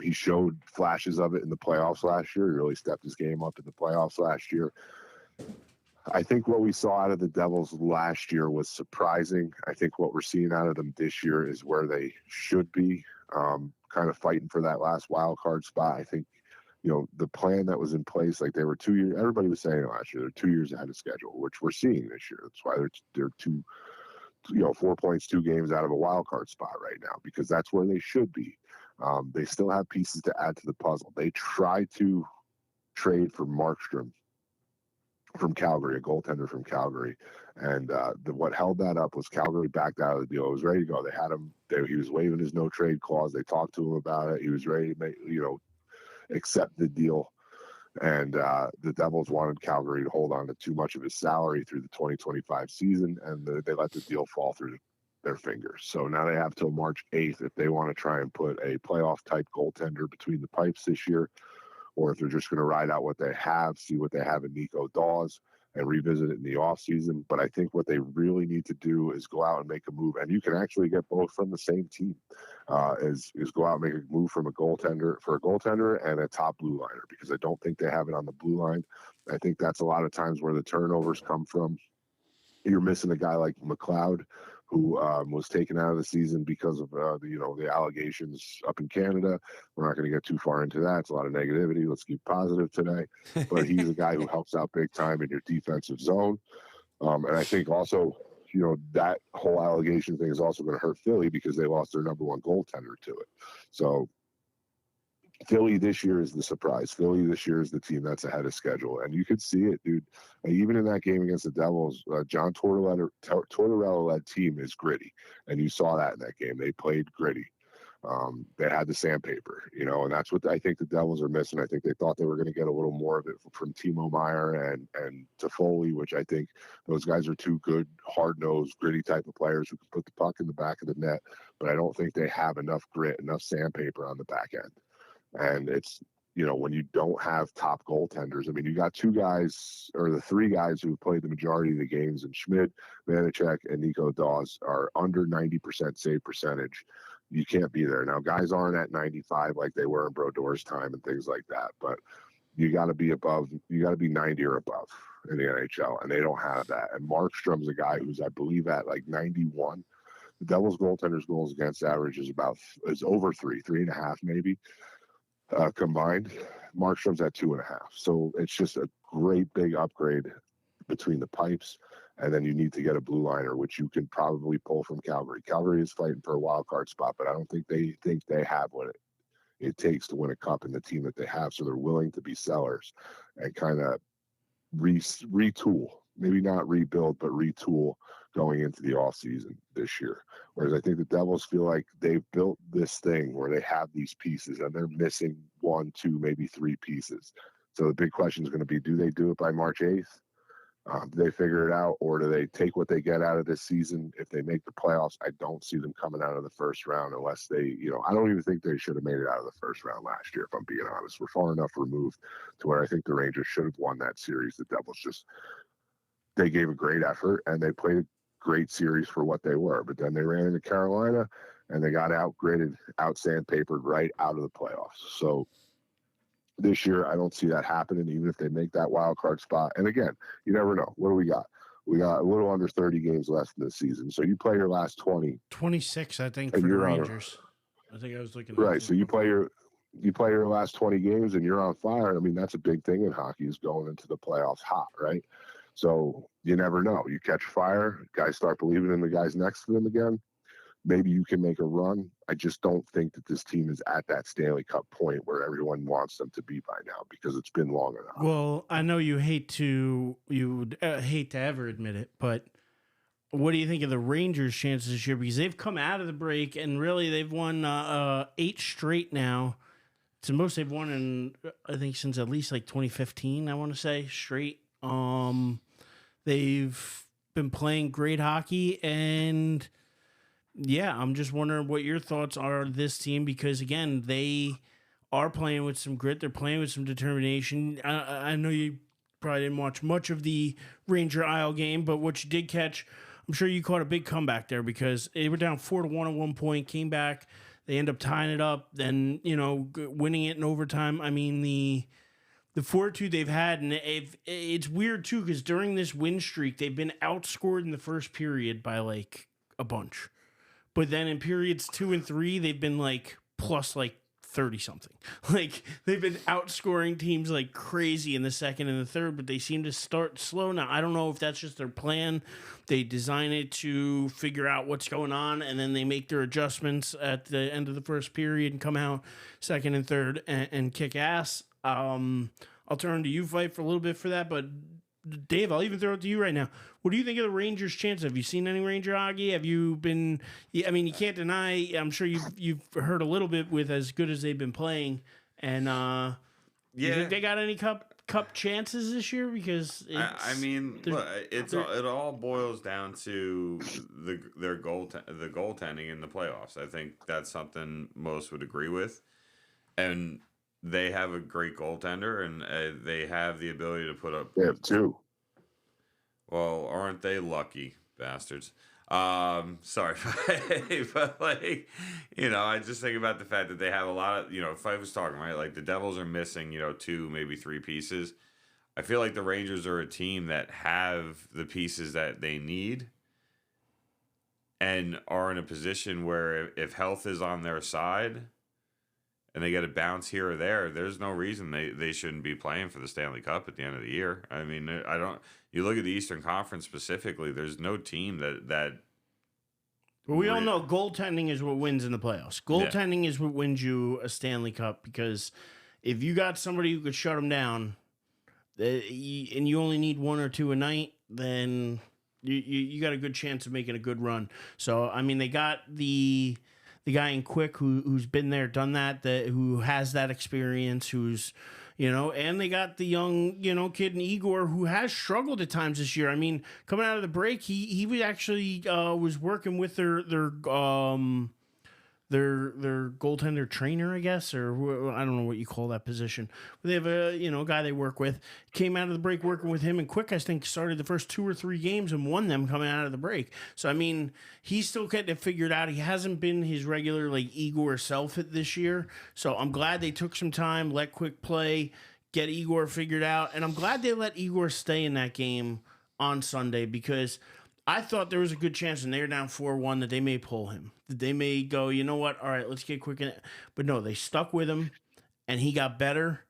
He showed flashes of it in the playoffs last year. He really stepped his game up in the playoffs last year. I think what we saw out of the Devils last year was surprising. I think what we're seeing out of them this year is where they should be, kind of fighting for that last wild card spot. I think, you know, the plan that was in place, like they were 2 years, everybody was saying last year, they're 2 years ahead of schedule, which we're seeing this year. That's why they're 4 points, 2 games out of a wild card spot right now, because that's where they should be. They still have pieces to add to the puzzle. They tried to trade for Markstrom from Calgary, a goaltender from Calgary. And what held that up was Calgary backed out of the deal. It was ready to go. They had him. He was waiving his no trade clause. They talked to him about it. He was ready to accept the deal. And the Devils wanted Calgary to hold on to too much of his salary through the 2025 season, and they let the deal fall through their fingers. So now they have till March 8th if they want to try and put a playoff-type goaltender between the pipes this year, or if they're just going to ride out what they have, see what they have in Nico Dawes, and revisit it in the offseason. But I think what they really need to do is go out and make a move, and you can actually get both from the same team, is go out and make a move for a goaltender and a top blue liner, because I don't think they have it on the blue line. I think that's a lot of times where the turnovers come from. You're missing a guy like McLeod, who was taken out of the season because of the allegations up in Canada. We're not going to get too far into that. It's a lot of negativity. Let's keep positive today. But he's a guy who helps out big time in your defensive zone. And I think also, that whole allegation thing is also going to hurt Philly because they lost their number one goaltender to it. So Philly this year is the surprise. Philly this year is the team that's ahead of schedule. And you could see it, dude. Even in that game against the Devils, John Tortorella-led team is gritty. And you saw that in that game. They played gritty. They had the sandpaper, and that's what I think the Devils are missing. I think they thought they were going to get a little more of it from Timo Meier and Toffoli, which I think those guys are two good, hard-nosed, gritty type of players who can put the puck in the back of the net. But I don't think they have enough grit, enough sandpaper on the back end. And it's, when you don't have top goaltenders, I mean, you got two guys or the three guys who played the majority of the games, and Schmidt, Vanacek, and Nico Dawes are under 90% save percentage. You can't be there. Now, guys aren't at 95 like they were in Brodor's time and things like that, but you got to be 90 or above in the NHL, and they don't have that. And Markstrom's a guy who's, I believe, at like 91. The Devils goaltenders' goals against average is over 3.5 maybe. Combined. Markstrom's at 2.5. So it's just a great big upgrade between the pipes. And then you need to get a blue liner, which you can probably pull from Calgary. Calgary is fighting for a wild card spot, but I don't think they have what it takes to win a cup in the team that they have. So they're willing to be sellers and kind of retool, maybe not rebuild, but retool going into the offseason this year. Whereas I think the Devils feel like they've built this thing where they have these pieces and they're missing 1, 2, maybe 3 pieces. So the big question is going to be, do they do it by March 8th? Do they figure it out, or do they take what they get out of this season? If they make the playoffs, I don't see them coming out of the first round unless they, I don't even think they should have made it out of the first round last year, if I'm being honest. We're far enough removed to where I think the Rangers should have won that series. The Devils they gave a great effort and they played a great series for what they were. But then they ran into Carolina and they got outgraded, sandpapered right out of the playoffs. So this year, I don't see that happening, even if they make that wild card spot. And again, you never know. What do we got? We got a little under 30 games left in the season. So you play your last 20. 26, I think, for the Rangers. I think I was looking. Right. So you play your last 20 games and you're on fire. I mean, that's a big thing in hockey, is going into the playoffs hot, right? So you never know. You catch fire, guys start believing in the guys next to them again. Maybe you can make a run. I just don't think that this team is at that Stanley Cup point where everyone wants them to be by now, because it's been long enough. Well, I know you hate to ever admit it, but what do you think of the Rangers' chances this year? Because they've come out of the break and really they've won 8 straight now. It's the most they've won in, I think, since at least like 2015. I want to say straight. They've been playing great hockey, and yeah, I'm just wondering what your thoughts are on this team, because again, they are playing with some grit. They're playing with some determination. I know you probably didn't watch much of the Ranger Isle game, but what you did catch, I'm sure you caught a big comeback there, because they were down 4-1 at one point, came back, they end up tying it up, then winning it in overtime. I mean, the fortitude they've had, and it's weird too, because during this win streak, they've been outscored in the first period by like a bunch. But then in periods 2 and 3, they've been like plus like 30 something. Like they've been outscoring teams like crazy in the second and the third, but they seem to start slow. Now, I don't know if that's just their plan. They design it to figure out what's going on, and then they make their adjustments at the end of the first period and come out second and third and kick ass. I'll turn to you, Fight, for a little bit for that, but Dave, I'll even throw it to you right now. What do you think of the Rangers' chance? Have you seen any Ranger hockey? Have you been? I mean, you can't deny. I'm sure you've heard a little bit with as good as they've been playing. And you think they got any cup chances this year? Because it all boils down to the goaltending in the playoffs. I think that's something most would agree with, and they have a great goaltender, and they have the ability to put up. They have 2. Well, aren't they lucky bastards? Sorry, but I just think about the fact that they have a lot of, if I was talking, right, like the Devils are missing, 2, maybe 3 pieces. I feel like the Rangers are a team that have the pieces that they need and are in a position where if health is on their side and they get a bounce here or there, there's no reason they shouldn't be playing for the Stanley Cup at the end of the year. I mean, you look at the Eastern Conference specifically, there's no team that well, we all know goaltending is what wins in the playoffs. Goaltending is what wins you a Stanley Cup, because if you got somebody who could shut them down, and you only need 1 or 2 a night, then you got a good chance of making a good run. So, I mean, they got the guy in Quick who's been there, done that, who has that experience, who's, and they got the young, kid in Igor who has struggled at times this year. I mean, coming out of the break, he was actually was working with their goaltender trainer, I guess, or I don't know what you call that position. But they have a guy they work with. Came out of the break working with him, and Quick, I think, started the first 2 or 3 games and won them coming out of the break. So I mean, he's still getting it figured out. He hasn't been his regular like Igor self this year. So I'm glad they took some time, let Quick play, get Igor figured out, and I'm glad they let Igor stay in that game on Sunday, because I thought there was a good chance, and they're down 4-1, that they may pull him. That they may go, you know what? All right, let's get Quick in it. But no, they stuck with him, and he got better,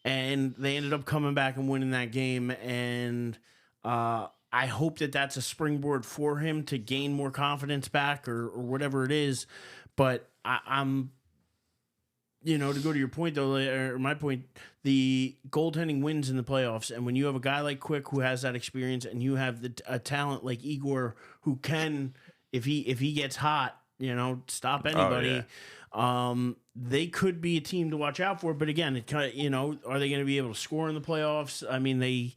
and they ended up coming back and winning that game. And I hope that that's a springboard for him to gain more confidence back, or whatever it is. But I'm to go to your point, though, or my point, the goaltending wins in the playoffs. And when you have a guy like Quick who has that experience, and you have a talent like Igor who can, if he gets hot, stop anybody, they could be a team to watch out for. But again, are they going to be able to score in the playoffs? I mean, they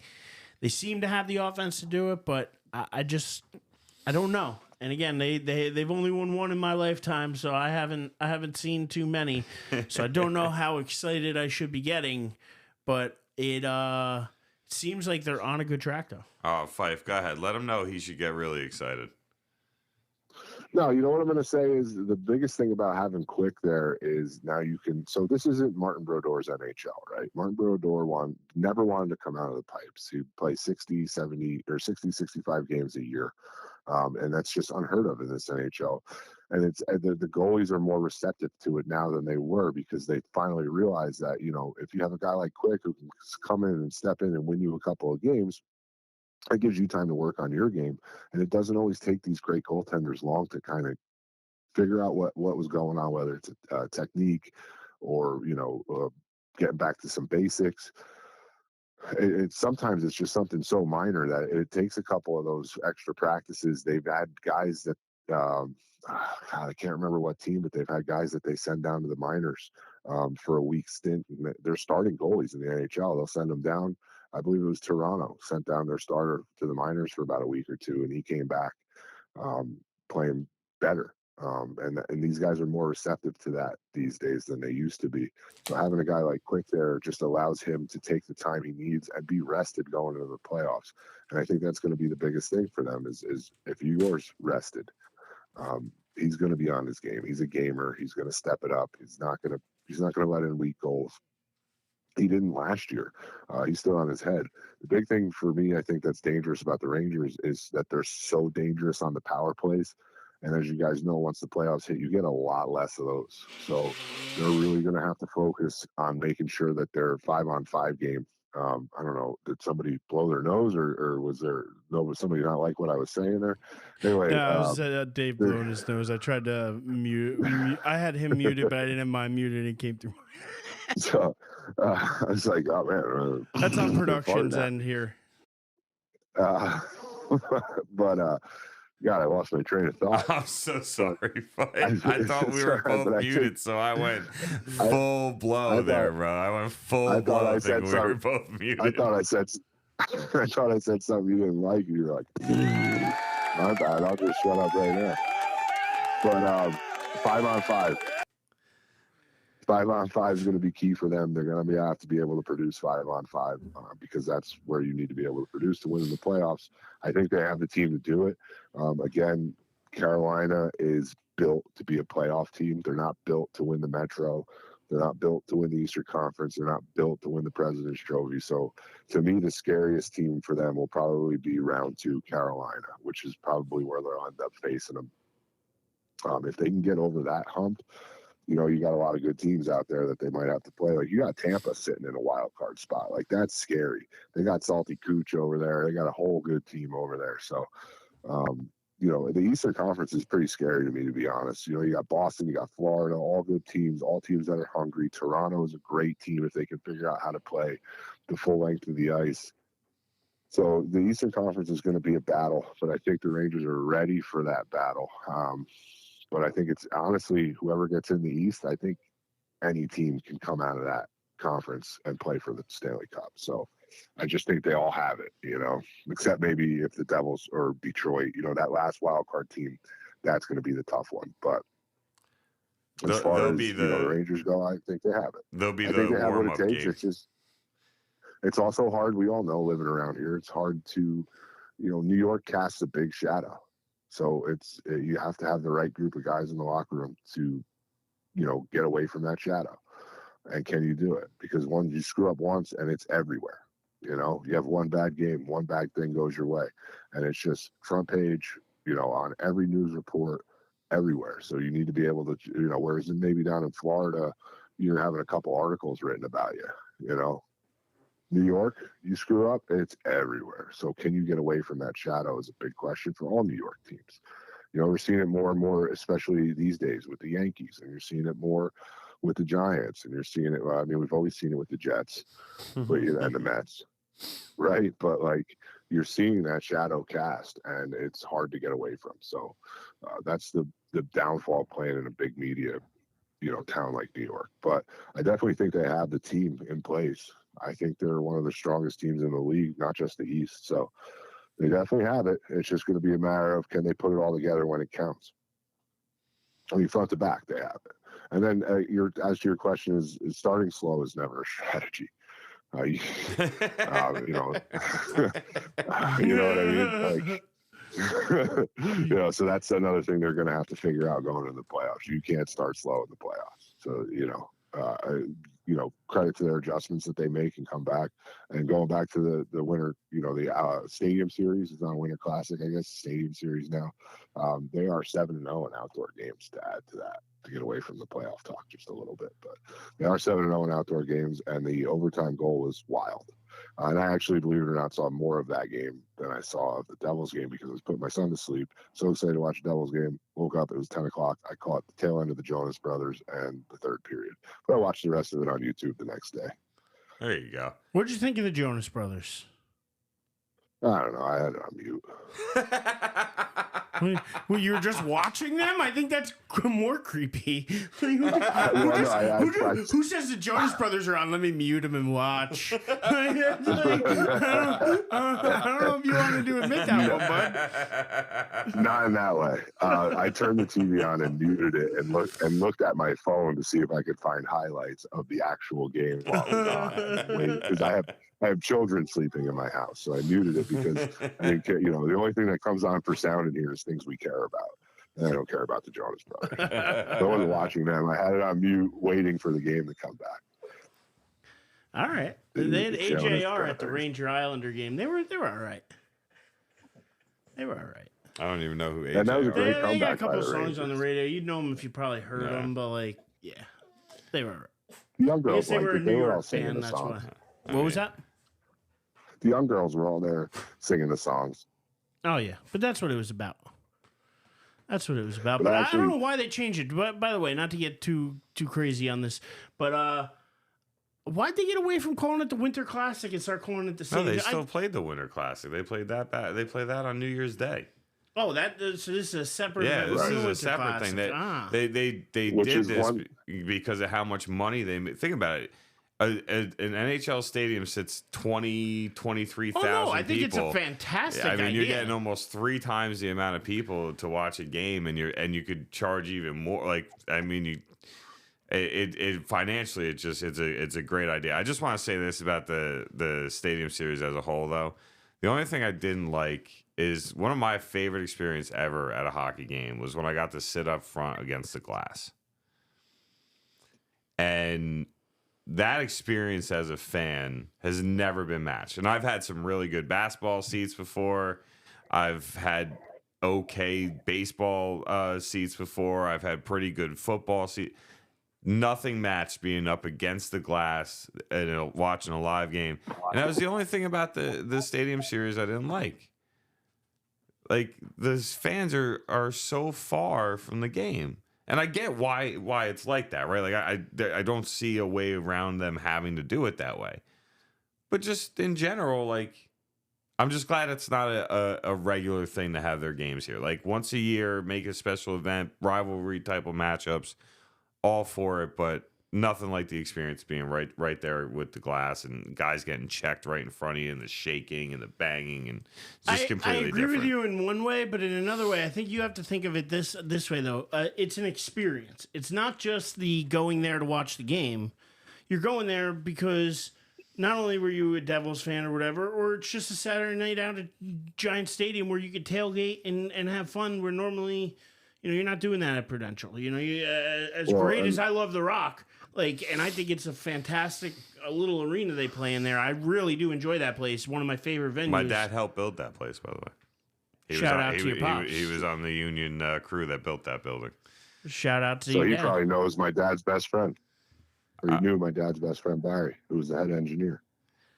They seem to have the offense to do it, but I don't know. And again, they've only won one in my lifetime, so I haven't seen too many. So I don't know how excited I should be getting, but it seems like they're on a good track though. Oh, Fife, go ahead. Let him know he should get really excited. No, you know what I'm going to say is the biggest thing about having Quick there is now you can. So this isn't Martin Brodor's NHL, right? Martin Brodor never wanted to come out of the pipes. He plays 60, 70, or 60, 65 games a year. And that's just unheard of in this NHL. And the goalies are more receptive to it now than they were because they finally realized that, if you have a guy like Quick who can come in and step in and win you a couple of games, it gives you time to work on your game. And it doesn't always take these great goaltenders long to kind of figure out what was going on, whether it's a technique or, getting back to some basics. Sometimes it's just something so minor that it takes a couple of those extra practices. They've had guys that, God, I can't remember what team, but they've had guys that they send down to the minors for a week stint. They're starting goalies in the NHL. They'll send them down. I believe it was Toronto sent down their starter to the minors for about a week or two, and he came back playing better. And these guys are more receptive to that these days than they used to be. So having a guy like Quick there just allows him to take the time he needs and be rested going into the playoffs. And I think that's going to be the biggest thing for them is if Igor's rested, he's going to be on his game. He's a gamer. He's going to step it up. He's not going to let in weak goals. He didn't last year. He's still on his head. The big thing for me, I think that's dangerous about the Rangers is that they're so dangerous on the power plays. And as you guys know, once the playoffs hit, you get a lot less of those. So they're really going to have to focus on making sure that their 5-on-5 game. I don't know. Did somebody blow their nose, or was somebody not like what I was saying there? Anyway, Yeah, it was Dave blowing his nose. I tried to mute. I had him muted, but I didn't have mine muted, and it came through. So I was like, "Oh man, that's on production's end here." But God, I lost my train of thought. I'm so sorry, Fife. I thought we were both muted, so I went full blow there, bro. I went full blow thinking we were both muted. I thought I said something you didn't like. You were like, my bad. I'll just shut up right now. But 5-on-5. 5-on-5 is going to be key for them. They're going to have to be able to produce 5-on-5 because that's where you need to be able to produce to win in the playoffs. I think they have the team to do it. Again, Carolina is built to be a playoff team. They're not built to win the Metro. They're not built to win the Eastern Conference. They're not built to win the President's Trophy. So, to me, the scariest team for them will probably be round 2, Carolina, which is probably where they'll end up facing them. If they can get over that hump, you got a lot of good teams out there that they might have to play. Like, you got Tampa sitting in a wild card spot. Like, that's scary. They got Salty Cooch over there. They got a whole good team over there. So, the Eastern Conference is pretty scary to me, to be honest. You got Boston, you got Florida, all good teams, all teams that are hungry. Toronto is a great team if they can figure out how to play the full length of the ice. So the Eastern Conference is going to be a battle, but I think the Rangers are ready for that battle. But I think it's honestly, whoever gets in the East, I think any team can come out of that conference and play for the Stanley Cup. So I just think they all have it, except maybe if the Devils or Detroit, that last wild card team, that's going to be the tough one. But as far as the Rangers go, I think they have it. They'll be the warm-up game. It's also hard. We all know living around here, it's hard to, New York casts a big shadow. So you have to have the right group of guys in the locker room to, get away from that shadow. And can you do it? Because you screw up once and it's everywhere. You have one bad game, one bad thing goes your way. And it's just front page, on every news report, everywhere. So you need to be able to, whereas maybe down in Florida, you're having a couple articles written about you, New York, you screw up, it's everywhere. So can you get away from that shadow is a big question for all New York teams. We're seeing it more and more, especially these days with the Yankees, and you're seeing it more with the Giants, and you're seeing it. Well, I mean, we've always seen it with the Jets, and the Mets, right? But you're seeing that shadow cast, and it's hard to get away from. So that's the downfall playing in a big media, town like New York. But I definitely think they have the team in place I think they're one of the strongest teams in the league, not just the East. So they definitely have it. It's just going to be a matter of, can they put it all together when it counts? I mean, front to back, they have it. And then as to your question, is starting slow is never a strategy. You know, you know what I mean? Like, you know, so that's another thing they're going to have to figure out going into the playoffs. You can't start slow in the playoffs. So, you know, credit to their adjustments that they make and come back. And going back to the winter, you know, the Stadium Series is not Winter Classic, I guess, Stadium Series now. They are 7-0 in outdoor games to add to that, to get away from the playoff talk just a little bit. But they are 7-0 in outdoor games, and the overtime goal was wild. And I actually, believe it or not, saw more of that game than I saw of the Devils game because I was putting my son to sleep. So excited to watch the Devils game. Woke up, it was 10 o'clock. I caught the tail end of the Jonas Brothers and the third period. But I watched the rest of it on YouTube the next day. There you go. What'd you think of the Jonas Brothers? I don't know. I had it on mute. Well, you were just watching them? I think that's more creepy. Who says the Jonas Brothers are on? Let me mute them and watch. I don't know if you want to admit that one, bud. Not in that way. I turned the TV on and muted it and looked at my phone to see if I could find highlights of the actual game while it was on. Because I have children sleeping in my house, so I muted it because I didn't care. You know, the only thing that comes on for sound in here is things we care about, and I don't care about the Jonas Brothers. So I wasn't watching them. I had it on mute, waiting for the game to come back. All right, they had AJR at the Ranger Islander game. They were all right. They were all right. I don't even know who AJR is. And that was a great comeback. They got a couple by the songs Rangers on the radio. You'd know them if you probably heard them, but like, yeah, they were all right. The young girls they liked were a it. They New were all York singing band. the That's songs. why. What was that? The young girls were all there singing the songs. Oh yeah, but that's what it was about. That's what it was about. But But actually, I don't know why they changed it. But by the way, not to get too crazy on this, but why'd they get away from calling it the Winter Classic and start calling it the No, same? they still played the Winter Classic. They played that back. They played that on New Year's Day. Oh, so this is a separate. Yeah, this is Winter a separate Classic. thing. They Which did is this one- because of how much money they made. Think about it. An NHL stadium sits 23,000 Oh no, I think people. it's a fantastic I mean, idea. you're getting almost 3 times the amount of people to watch a game, and you could charge even more. Like, I mean, it financially, it's a great idea. I just want to say this about the Stadium Series as a whole, though. The only thing I didn't like is one of my favorite experience ever at a hockey game was when I got to sit up front against the glass, and that experience as a fan has never been matched. And I've had some really good basketball seats before. I've had okay baseball seats before. I've had pretty good football seats. Nothing matched being up against the glass and watching a live game. And that was the only thing about the Stadium Series I didn't like. Like, the fans are so far from the game. And I get why it's like that, right? Like, I don't see a way around them having to do it that way. But just in general, like, I'm just glad it's not a regular thing to have their games here. Like, once a year, make a special event, rivalry type of matchups, all for it, but nothing like the experience being right there with the glass and guys getting checked right in front of you and the shaking and the banging and just completely different. I agree with you in one way, but in another way, I think you have to think of it this way, though. It's an experience. It's not just the going there to watch the game. You're going there because not only were you a Devils fan or whatever, or it's just a Saturday night out at Giant Stadium where you could tailgate and have fun where normally, you're not doing that at Prudential. Great as I love The Rock, and I think it's a fantastic little arena they play in there. I really do enjoy that place. One of my favorite venues. My dad helped build that place, by the way. Shout out to your pops. He was on the union crew that built that building. Shout out to so your he dad. probably knows my dad's best friend. Or he knew my dad's best friend, Barry, who was the head engineer.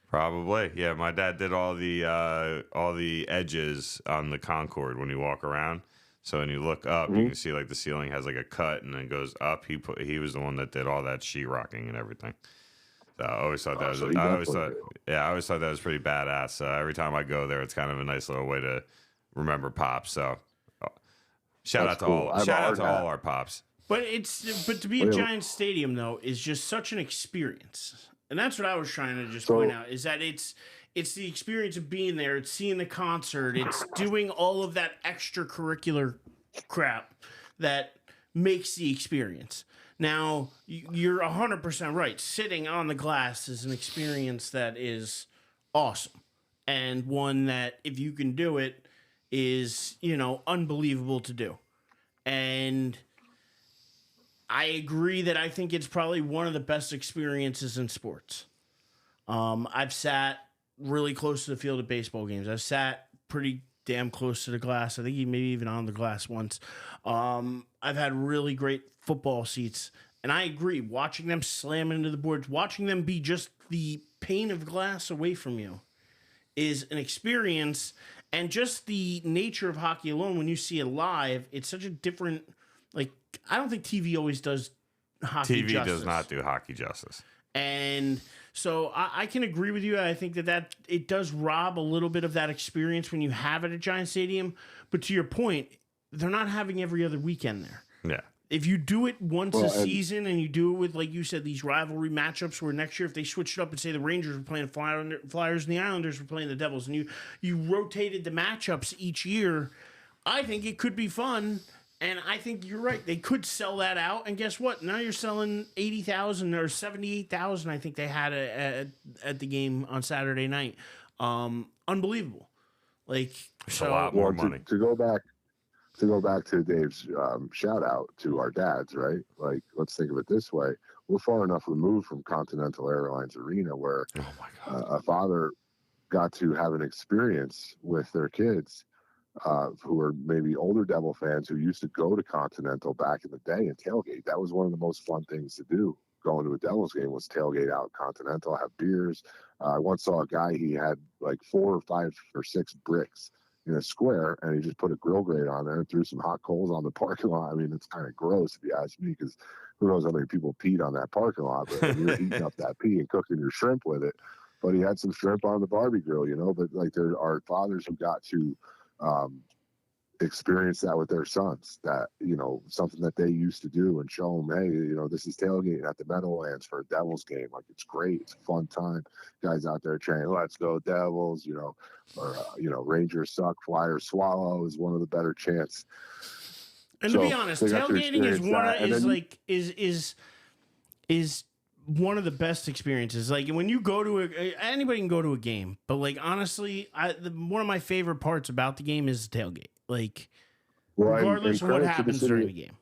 Probably. Yeah, my dad did all the edges on the Concorde when you walk around. So when you look up, you can see like the ceiling has like a cut and then goes up. He was the one that did all that sheetrocking and everything. So I always thought that was. I always thought that was pretty badass. Every time I go there, it's kind of a nice little way to remember pops. So shout out to all our pops. But to be a Giant Stadium though is just such an experience. And that's what I was trying to just So- point out, is that it's the experience of being there, it's seeing the concert, it's doing all of that extracurricular crap that makes the experience. Now, you're 100% right. Sitting on the glass is an experience that is awesome, and one that, if you can do it, is, unbelievable to do. And I agree that I think it's probably one of the best experiences in sports. I've sat really close to the field at baseball games. I've sat pretty damn close to the glass. I think maybe even on the glass once. I've had really great football seats. And I agree, watching them slam into the boards, watching them be just the pane of glass away from you is an experience. And just the nature of hockey alone, when you see it live, it's such a different, I don't think TV always does hockey TV justice. does not do hockey justice. And so I can agree with you. I think that it does rob a little bit of that experience when you have it at Giant Stadium. But to your point, they're not having every other weekend there. Yeah. If you do it once a season and you do it with, like you said, these rivalry matchups where next year if they switched it up and say the Rangers were playing the Flyers and the Islanders were playing the Devils, and you rotated the matchups each year, I think it could be fun. And I think you're right. They could sell that out. And guess what? Now you're selling 80,000 or 78,000, I think they had at the game on Saturday night. Unbelievable. It's a lot more money. To go back to Dave's shout out to our dads, right? Let's think of it this way. We're far enough removed from Continental Airlines Arena where a father got to have an experience with their kids who are maybe older Devil fans who used to go to Continental back in the day and tailgate. That was one of the most fun things to do. Going to a Devils game was tailgate out Continental, have beers. I once saw a guy, he had 4 or 5 or 6 bricks in a square, and he just put a grill grate on there and threw some hot coals on the parking lot. I mean, it's kind of gross if you ask me, because who knows how many people peed on that parking lot, but you're eating up that pee and cooking your shrimp with it. But he had some shrimp on the barbie grill, but there are fathers who got to experience that with their sons, that something that they used to do, and show them, hey, this is tailgating at the Meadowlands for a Devils game. It's great, it's a fun time. Guys out there chanting, let's go Devils, or Rangers suck, Flyers swallow is one of the better chants. And to be honest, tailgating is one of the best experiences. When you go to anybody can go to a game, but honestly, one of my favorite parts about the game is the tailgate. Regardless of what happens during the game.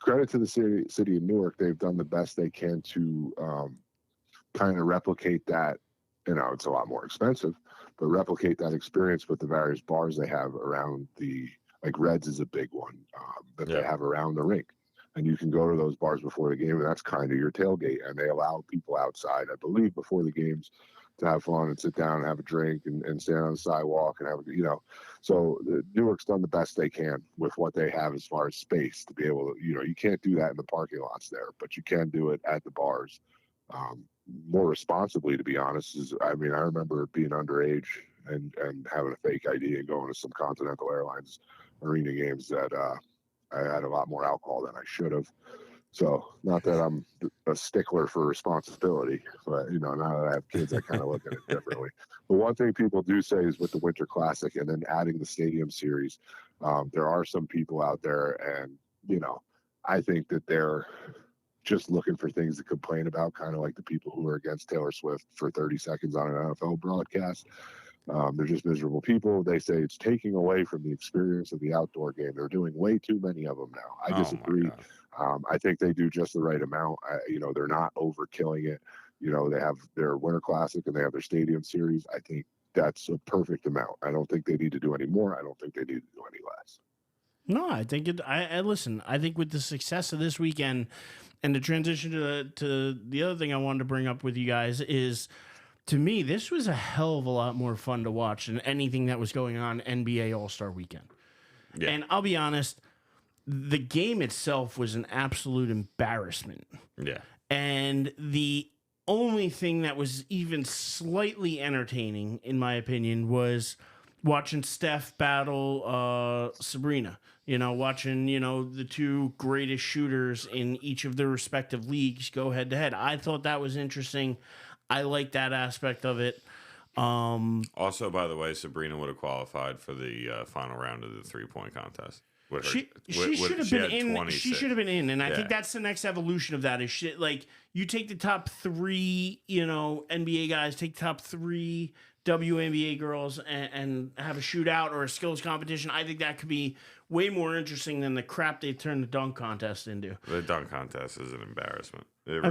Credit to the city of Newark. They've done the best they can to kind of replicate that. It's a lot more expensive, but replicate that experience with the various bars they have around Reds is a big one that they have around the rink. And you can go to those bars before the game, and that's kind of your tailgate. And they allow people outside, I believe, before the games to have fun and sit down and have a drink and stand on the sidewalk and have, So Newark's done the best they can with what they have as far as space to be able to, you can't do that in the parking lots there, but you can do it at the bars more responsibly, to be honest. I remember being underage and having a fake ID and going to some Continental Airlines Arena games that I had a lot more alcohol than I should have. So, not that I'm a stickler for responsibility, but now that I have kids, I kind of look at it differently. But one thing people do say is with the Winter Classic and then adding the Stadium Series, there are some people out there, and I think that they're just looking for things to complain about, kind of like the people who are against Taylor Swift for 30 seconds on an NFL broadcast. They're just miserable people. They say it's taking away from the experience of the outdoor game. They're doing way too many of them now. I disagree. I think they do just the right amount. They're not overkilling it. They have their Winter Classic and they have their Stadium Series. I think that's a perfect amount. I don't think they need to do any more. I don't think they need to do any less. No, I think I listen. I think with the success of this weekend and the transition to the other thing I wanted to bring up with you guys is, to me, this was a hell of a lot more fun to watch than anything that was going on NBA All-Star Weekend. Yeah. And I'll be honest, the game itself was an absolute embarrassment. Yeah. And the only thing that was even slightly entertaining, in my opinion, was watching Steph battle Sabrina. Watching, the two greatest shooters in each of their respective leagues go head to head. I thought that was interesting. I like that aspect of it. Also, by the way, Sabrina would have qualified for the final round of the 3-point contest. She should have been in. She should have been in, and I think that's the next evolution of that. Is shit like you take the top 3, NBA guys, take the top 3 WNBA girls, and have a shootout or a skills competition. I think that could be way more interesting than the crap they turned the dunk contest into. The dunk contest is an embarrassment. It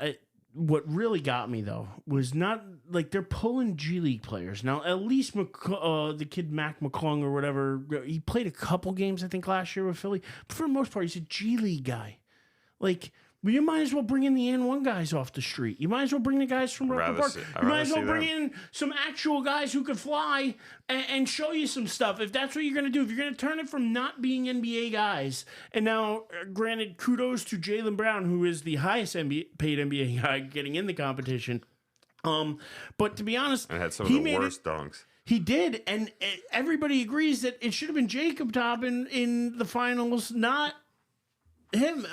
is. What really got me though was not like they're pulling G League players now. At least the kid Mac McClung or whatever, he played a couple games I think last year with Philly, but for the most part he's a G League guy. Like, well, you might as well bring in the N1 guys off the street. You might as well bring the guys from Rucker Park. You might as well bring in some actual guys who could fly and show you some stuff. If that's what you're going to do, if you're going to turn it from not being NBA guys, and now, granted, kudos to Jaylen Brown, who is the highest paid NBA guy getting in the competition. But to be honest, and had some of the worst dunks. He did, and everybody agrees that it should have been Jacob Toppin in the finals, not him.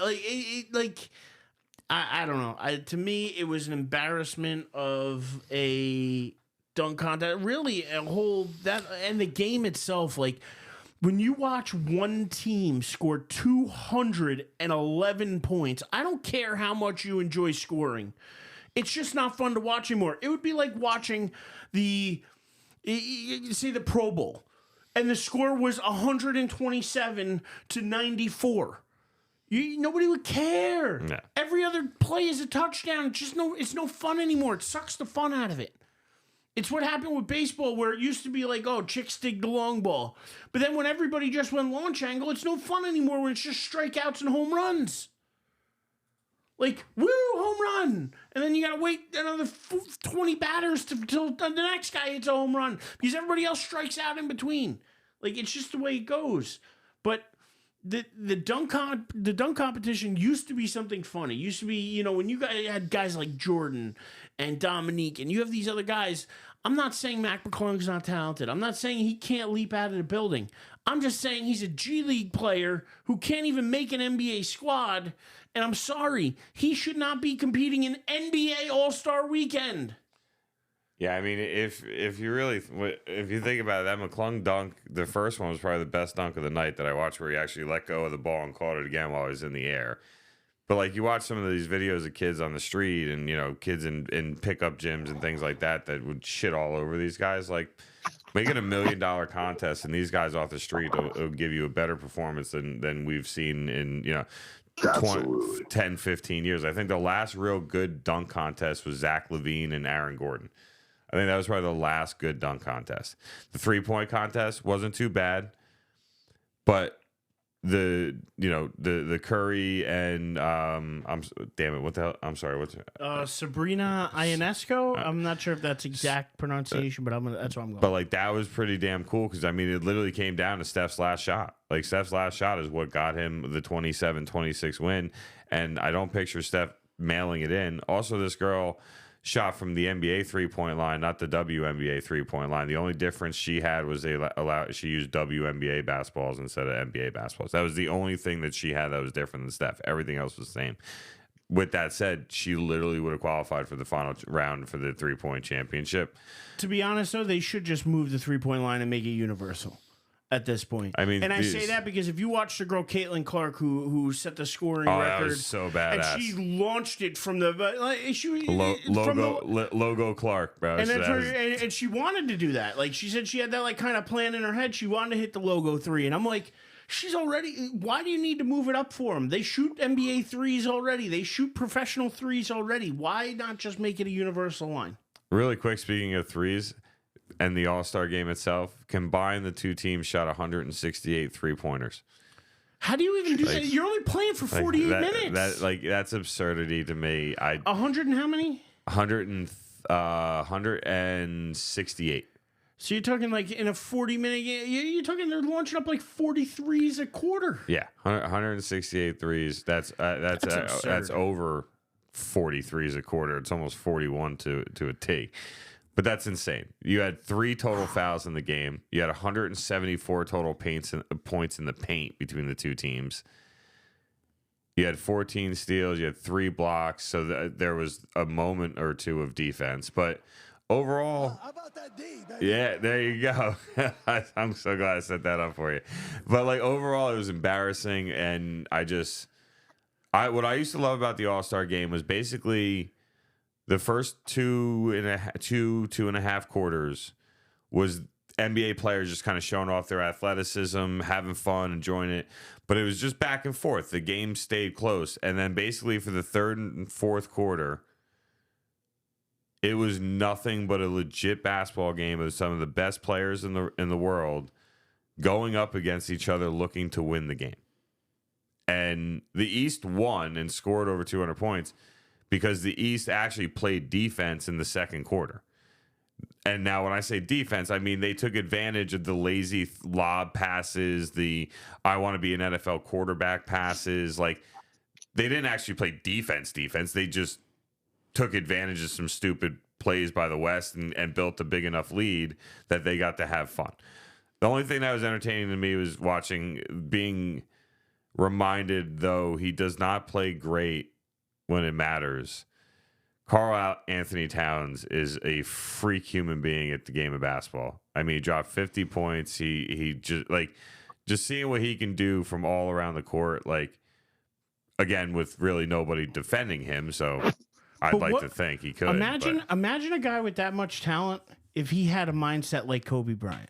I don't know. To me, it was an embarrassment of a dunk contest. Really, and the game itself. Like, when you watch one team score 211 points, I don't care how much you enjoy scoring. It's just not fun to watch anymore. It would be like watching the Pro Bowl, and the score was 127-94. Nobody would care. No. Every other play is a touchdown. It's no fun anymore. It sucks the fun out of it. It's what happened with baseball, where it used to be like, oh, chicks dig the long ball. But then when everybody just went launch angle, it's no fun anymore when it's just strikeouts and home runs. Like, woo, home run. And then you got to wait another 20 batters till the next guy hits a home run, because everybody else strikes out in between. Like, it's just the way it goes. But the dunk competition used to be something funny. It used to be, when you had guys like Jordan and Dominique, and you have these other guys. I'm not saying Mac McClung's not talented. I'm not saying he can't leap out of the building. I'm just saying he's a G League player who can't even make an NBA squad. And I'm sorry, he should not be competing in NBA All-Star Weekend. Yeah, I mean, if you think about it, that McClung dunk, the first one was probably the best dunk of the night that I watched, where he actually let go of the ball and caught it again while he was in the air. But like, you watch some of these videos of kids on the street, and kids in pickup gyms and things like that would shit all over these guys. Like, make it $1 million contest, and these guys off the street will give you a better performance than we've seen in 10, 15 years. I think the last real good dunk contest was Zach LaVine and Aaron Gordon. I think that was probably the last good dunk contest. The 3-point contest wasn't too bad, but the Curry and Sabrina Ionesco. I'm not sure if that's exact pronunciation, but that's what I'm going. But like, that was pretty damn cool, because I mean, it literally came down to Steph's last shot. Like, Steph's last shot is what got him the 27-26 win, and I don't picture Steph mailing it in. Also, this girl shot from the NBA 3-point line, not the WNBA 3-point line. The only difference she had was she used WNBA basketballs instead of NBA basketballs. That was the only thing that she had that was different than Steph. Everything else was the same. With that said, she literally would have qualified for the final round for the 3-point championship. To be honest, though, they should just move the 3-point line and make it universal at this point. I mean, and I say that because if you watch the girl Caitlin Clark, who set the scoring record, that was so badass, and she launched it from the logo Clark, bro, and she wanted to do that. Like, she said, she had that like kind of plan in her head. She wanted to hit the logo 3, and I'm like, she's already. Why do you need to move it up for them? They shoot NBA threes already. They shoot professional threes already. Why not just make it a universal line? Really quick, speaking of threes, and the All-Star game itself, combined, the two teams shot 168 3-pointers. How do you even do that? You're only playing for 48 minutes. That's absurdity to me. 100 and how many? 168. So you're talking like in a 40-minute game, you're talking they're launching up like 43s a quarter. Yeah, 168 threes. That's over 40 threes a quarter. It's almost 41 to a T. But that's insane. You had 3 total fouls in the game. You had 174 total points in the paint between the two teams. You had 14 steals. You had 3 blocks. So there was a moment or two of defense. But overall, how about that D, baby? yeah, there you go. I'm so glad I set that up for you. But like overall, it was embarrassing, and what I used to love about the All-Star game was basically the first two and a half quarters was NBA players just kind of showing off their athleticism, having fun, enjoying it. But it was just back and forth. The game stayed close. And then basically for the third and fourth quarter, it was nothing but a legit basketball game of some of the best players in the world going up against each other looking to win the game. And the East won and scored over 200 points because the East actually played defense in the second quarter. And now when I say defense, I mean they took advantage of the lazy lob passes, the I want to be an NFL quarterback passes. Like, they didn't actually play defense. They just took advantage of some stupid plays by the West and built a big enough lead that they got to have fun. The only thing that was entertaining to me was being reminded, though he does not play great when it matters. Karl Anthony Towns is a freak human being at the game of basketball. I mean, he dropped 50 points. He just seeing what he can do from all around the court, like, again, with really nobody defending him. So I'd like to think he could. Imagine a guy with that much talent if he had a mindset like Kobe Bryant,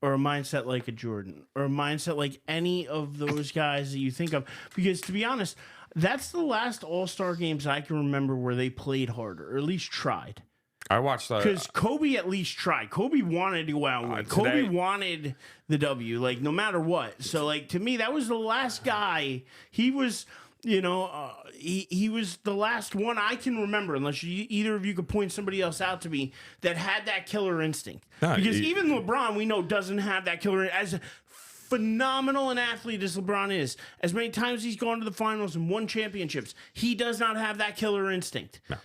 or a mindset like a Jordan, or a mindset like any of those guys that you think of. Because to be honest, that's the last All-Star games I can remember where they played harder, or at least tried. I watched that because Kobe at least tried. Kobe wanted to go out and win. Kobe wanted the W, like, no matter what. So, like, to me, that was the last guy. He was, he was the last one I can remember, unless either of you could point somebody else out to me that had that killer instinct. Because even LeBron, we know, doesn't have that killer as phenomenal an athlete as LeBron is. As many times he's gone to the finals and won championships, he does not have that killer instinct. No.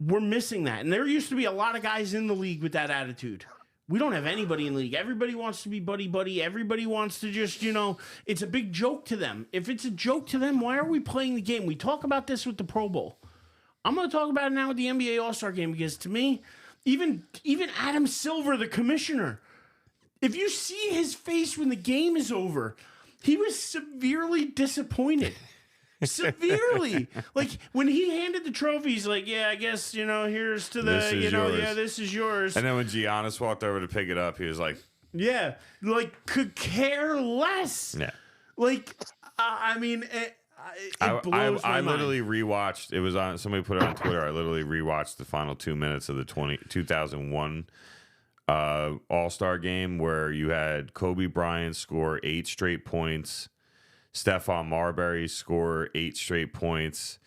We're missing that. And there used to be a lot of guys in the league with that attitude. We don't have anybody in the league. Everybody wants to be buddy-buddy. Everybody wants to just, it's a big joke to them. If it's a joke to them, why are we playing the game? We talk about this with the Pro Bowl. I'm going to talk about it now with the NBA All-Star game, because to me, even Adam Silver, the commissioner, if you see his face when the game is over, he was severely disappointed. Severely. Like, when he handed the trophy, he's like, yeah, I guess, here's to the, this is yours. And then when Giannis walked over to pick it up, he was like, yeah, like, could care less. Yeah. Like, I mean, it blows my mind. Literally rewatched, it was on, somebody put it on Twitter, I literally rewatched the final 2 minutes of the 2001 All-Star game, where you had Kobe Bryant score 8 straight points, Stephon Marbury score 8 straight points,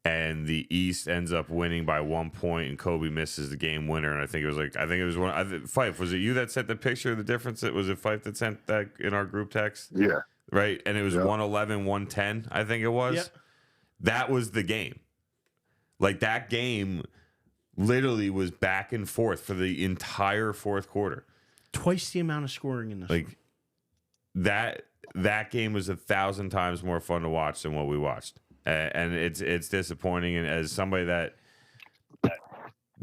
and the East ends up winning by 1 point, and Kobe misses the game winner. And I think it was Fife. Was it you that sent the picture of the difference? Was it Fife that sent that in our group text? Yeah. Right? And it was 111, 110, I think it was. Yep. That was the game. Like, that game literally was back and forth for the entire fourth quarter. Twice the amount of scoring in this. Like, that game was 1,000 times more fun to watch than what we watched. And it's disappointing. And as somebody that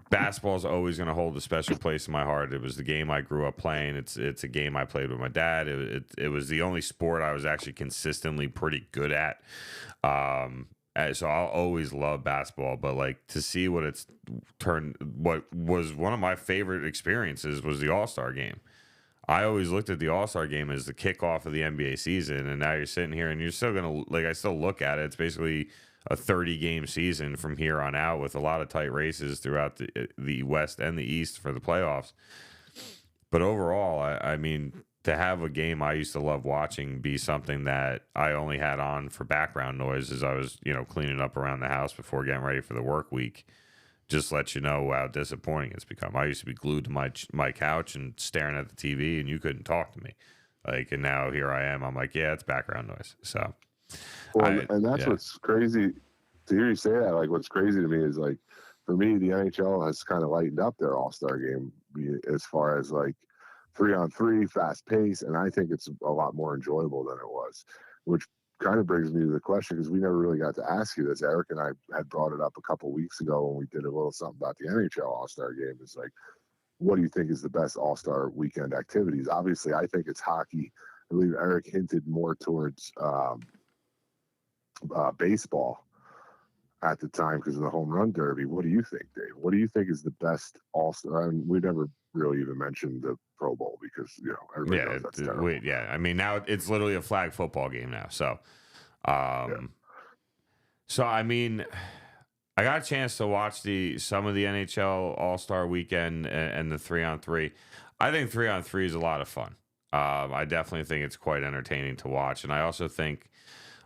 basketball is always going to hold a special place in my heart. It was the game I grew up playing. It's a game I played with my dad. It was the only sport I was actually consistently pretty good at. So I'll always love basketball, but like, to see what was one of my favorite experiences was the All-Star game. I always looked at the All-Star game as the kickoff of the NBA season, and now you're sitting here and you're still going to, like, I still look at it. It's basically a 30-game season from here on out, with a lot of tight races throughout the West and the East for the playoffs. But overall, I mean, to have a game I used to love watching be something that I only had on for background noise as I was, cleaning up around the house before getting ready for the work week, just let you know how disappointing it's become. I used to be glued to my couch and staring at the TV, and you couldn't talk to me. Like, and now here I am. I'm like, yeah, it's background noise. So, and that's what's crazy to hear you say that. Like, what's crazy to me is, like, for me, the NHL has kind of lightened up their All-Star game as far as like 3-on-3, fast pace, and I think it's a lot more enjoyable than it was, which kind of brings me to the question, because we never really got to ask you this. Eric and I had brought it up a couple weeks ago when we did a little something about the NHL All-Star game. It's like, what do you think is the best All-Star weekend activities? Obviously, I think it's hockey. I believe Eric hinted more towards baseball at the time because of the home run derby. What do you think, Dave? What do you think is the best All-Star? I mean, we never really even mentioned the Pro Bowl because, you know, everybody knows that's terrible. I mean, now it's literally a flag football game now. So, so I mean, I got a chance to watch some of the NHL All-Star Weekend and the 3-on-3. I think 3-on-3 is a lot of fun. I definitely think it's quite entertaining to watch, and I also think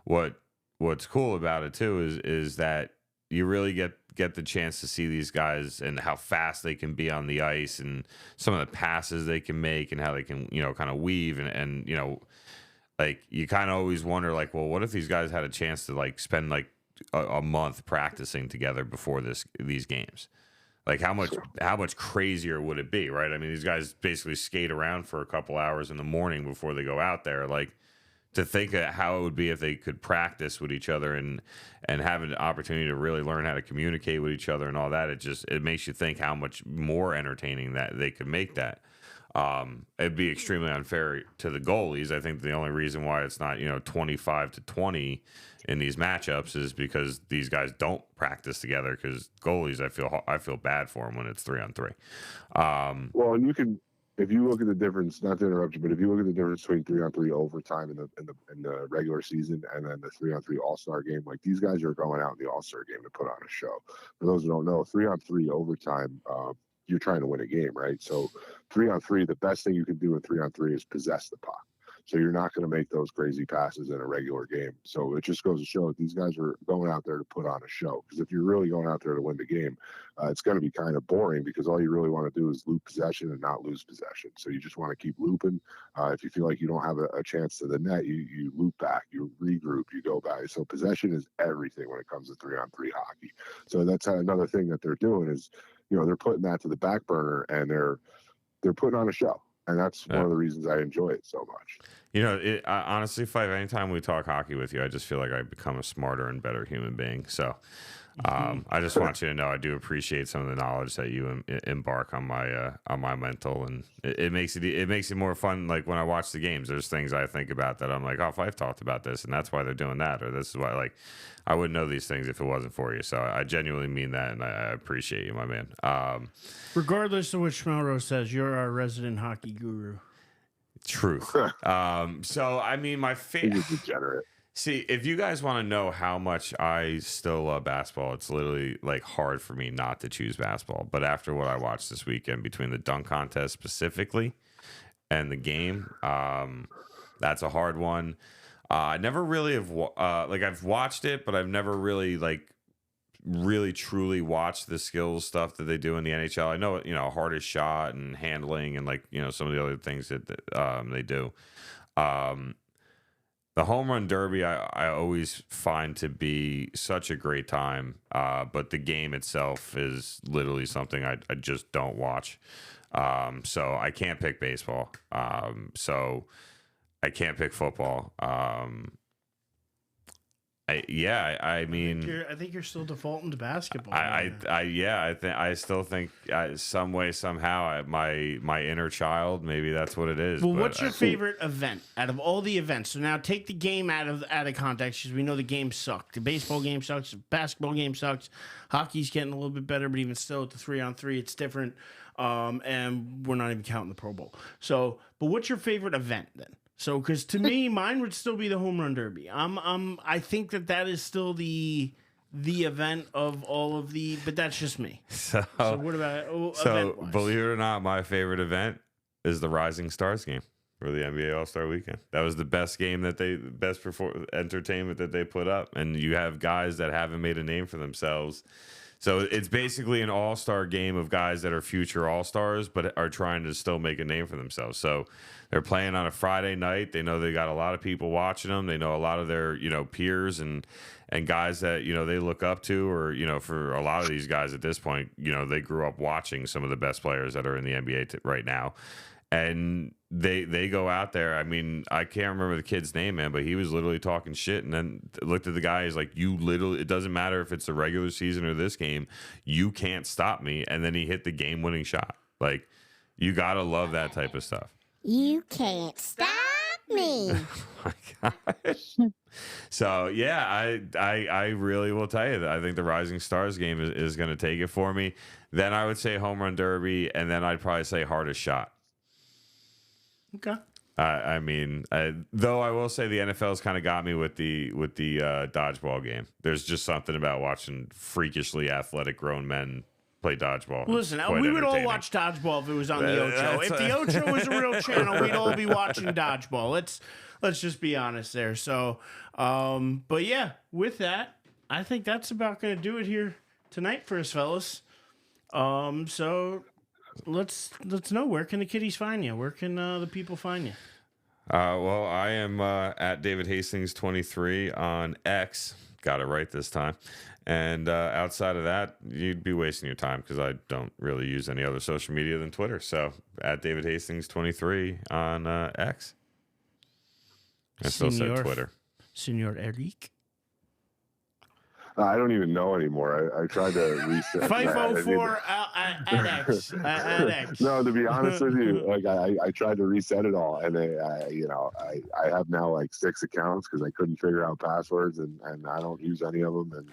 what's cool about it too is that you really get the chance to see these guys and how fast they can be on the ice and some of the passes they can make and how they can, you know, kind of weave and you know, like you kind of always wonder like, well, what if these guys had a chance to like spend like a month practicing together before these games? Like how much crazier would it be, right? I mean, these guys basically skate around for a couple hours in the morning before they go out there. Like, to think of how it would be if they could practice with each other and have an opportunity to really learn how to communicate with each other and all that, it makes you think how much more entertaining that they could make that. It'd be extremely unfair to the goalies. I think the only reason why it's not, you know, 25-20 in these matchups is because these guys don't practice together, because goalies, I feel bad for them when it's 3-on-3. Well, and you can, if you look at the difference, not to interrupt you, but if you look at the difference between 3-on-3 overtime in the regular season and then the 3-on-3 All-Star game, like these guys are going out in the All-Star game to put on a show. For those who don't know, 3-on-3 overtime, you're trying to win a game, right? So 3-on-3, the best thing you can do in 3-on-3 is possess the puck. So you're not going to make those crazy passes in a regular game. So it just goes to show that these guys are going out there to put on a show. Because if you're really going out there to win the game, it's going to be kind of boring, because all you really want to do is loop possession and not lose possession. So you just want to keep looping. If you feel like you don't have a chance to the net, you loop back, you regroup, you go back. So possession is everything when it comes to 3-on-3 hockey. So that's another thing that they're doing is, you know, they're putting that to the back burner, and they're putting on a show. And that's one of the reasons I enjoy it so much. You know, honestly, Fife, anytime we talk hockey with you, I just feel like I become a smarter and better human being. So I just want you to know I do appreciate some of the knowledge that you embark on my mental, and it makes it more fun. Like when I watch the games, there's things I think about that I'm like, oh, Fife talked about this, and that's why they're doing that, or this is why. Like, I wouldn't know these things if it wasn't for you. So I genuinely mean that, and I appreciate you, my man. Regardless of what Schmelrose says, you're our resident hockey guru. Truth. So I mean, my favorite. Degenerate. See, if you guys want to know how much I still love basketball, it's literally like hard for me not to choose basketball. But after what I watched this weekend, between the dunk contest specifically and the game, that's a hard one. I never really have I've watched it, but I've never really really truly watched the skills stuff that they do in the NHL. I know, you know, hardest shot and handling and like, you know, some of the other things that they do. The home run derby, I always find to be such a great time, but the game itself is literally something I just don't watch. So I can't pick baseball. So I can't pick football. I mean, I think you're still defaulting to basketball. I still think some way somehow my inner child, maybe that's what it is. Well, what's your favorite event out of all the events? So now take the game out of context, because we know the game sucked. The baseball game sucks. The basketball game sucks. Hockey's getting a little bit better, but even still, at the 3-on-3, it's different. And we're not even counting the Pro Bowl. So, but what's your favorite event then? So, because to me, mine would still be the home run derby. I think that is still the event of all of the, but that's just me. So what about event-wise? Believe it or not, my favorite event is the Rising Stars game for the NBA All-Star Weekend. That was the best game entertainment that they put up, and you have guys that haven't made a name for themselves So it's basically an all-star game of guys that are future all-stars, but are trying to still make a name for themselves. So they're playing on a Friday night. They know they got a lot of people watching them. They know a lot of their, peers and guys that, they look up to, or, for a lot of these guys at this point, they grew up watching some of the best players that are in the NBA right now. And they go out there. I mean, I can't remember the kid's name, man, but he was literally talking shit, and then looked at the guy. He's like, it doesn't matter if it's the regular season or this game, you can't stop me. And then he hit the game-winning shot. Like, you got to love that type of stuff. You can't stop me. Oh my gosh. So, yeah, I really will tell you that I think the Rising Stars game is going to take it for me. Then I would say Home Run Derby, and then I'd probably say Hardest Shot. Okay. I mean, though I will say the NFL's kind of got me with the dodgeball game. There's just something about watching freakishly athletic grown men play dodgeball. Listen, we would all watch dodgeball if it was on the Ocho. If the Ocho was a real channel, we'd all be watching dodgeball. Let's just be honest there. So, but yeah, with that, I think that's about going to do it here tonight for us, fellas. So. Let's know, where can the kiddies find you? Where can the people find you? Well, I am at David Hastings 23 on X. Got it right this time. And outside of that, you'd be wasting your time because I don't really use any other social media than Twitter. So at David Hastings 23 on X. I still said Twitter. Senor Eric. I don't even know anymore. I tried to reset. 504 at X. No, to be honest with you, like I tried to reset it all, and I have now like 6 accounts because I couldn't figure out passwords, and I don't use any of them,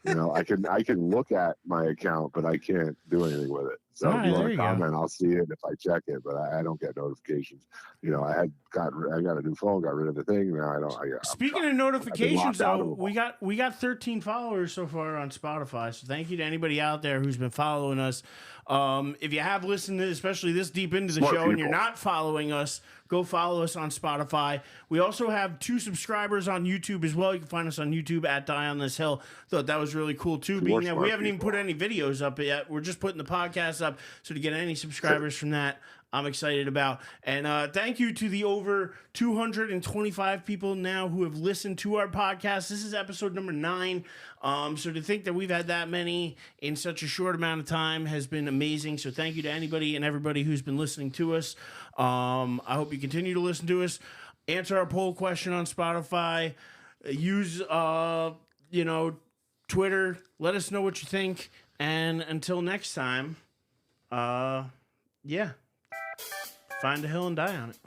and I can look at my account, but I can't do anything with it. So if you want to comment, I'll see it if I check it, but I don't get notifications. I got a new phone, got rid of the thing. Now I don't. Speaking of notifications, though, we got 13 followers so far on Spotify. So thank you to anybody out there who's been following us. If you have listened to, especially this deep into the show, and you're not following us, go follow us on Spotify. We also have 2 subscribers on YouTube as well. You can find us on YouTube at Die on This Hill. Thought that was really cool too. Being that we haven't even put any videos up yet, we're just putting the podcast up. So to get any subscribers from that, I'm excited about. And thank you to the over 225 people now who have listened to our podcast. This is episode number 9. So to think that we've had that many in such a short amount of time has been amazing. So thank you to anybody and everybody who's been listening to us. I hope you continue to listen to us. Answer our poll question on Spotify. Use, Twitter. Let us know what you think. And until next time, find a hill and die on it.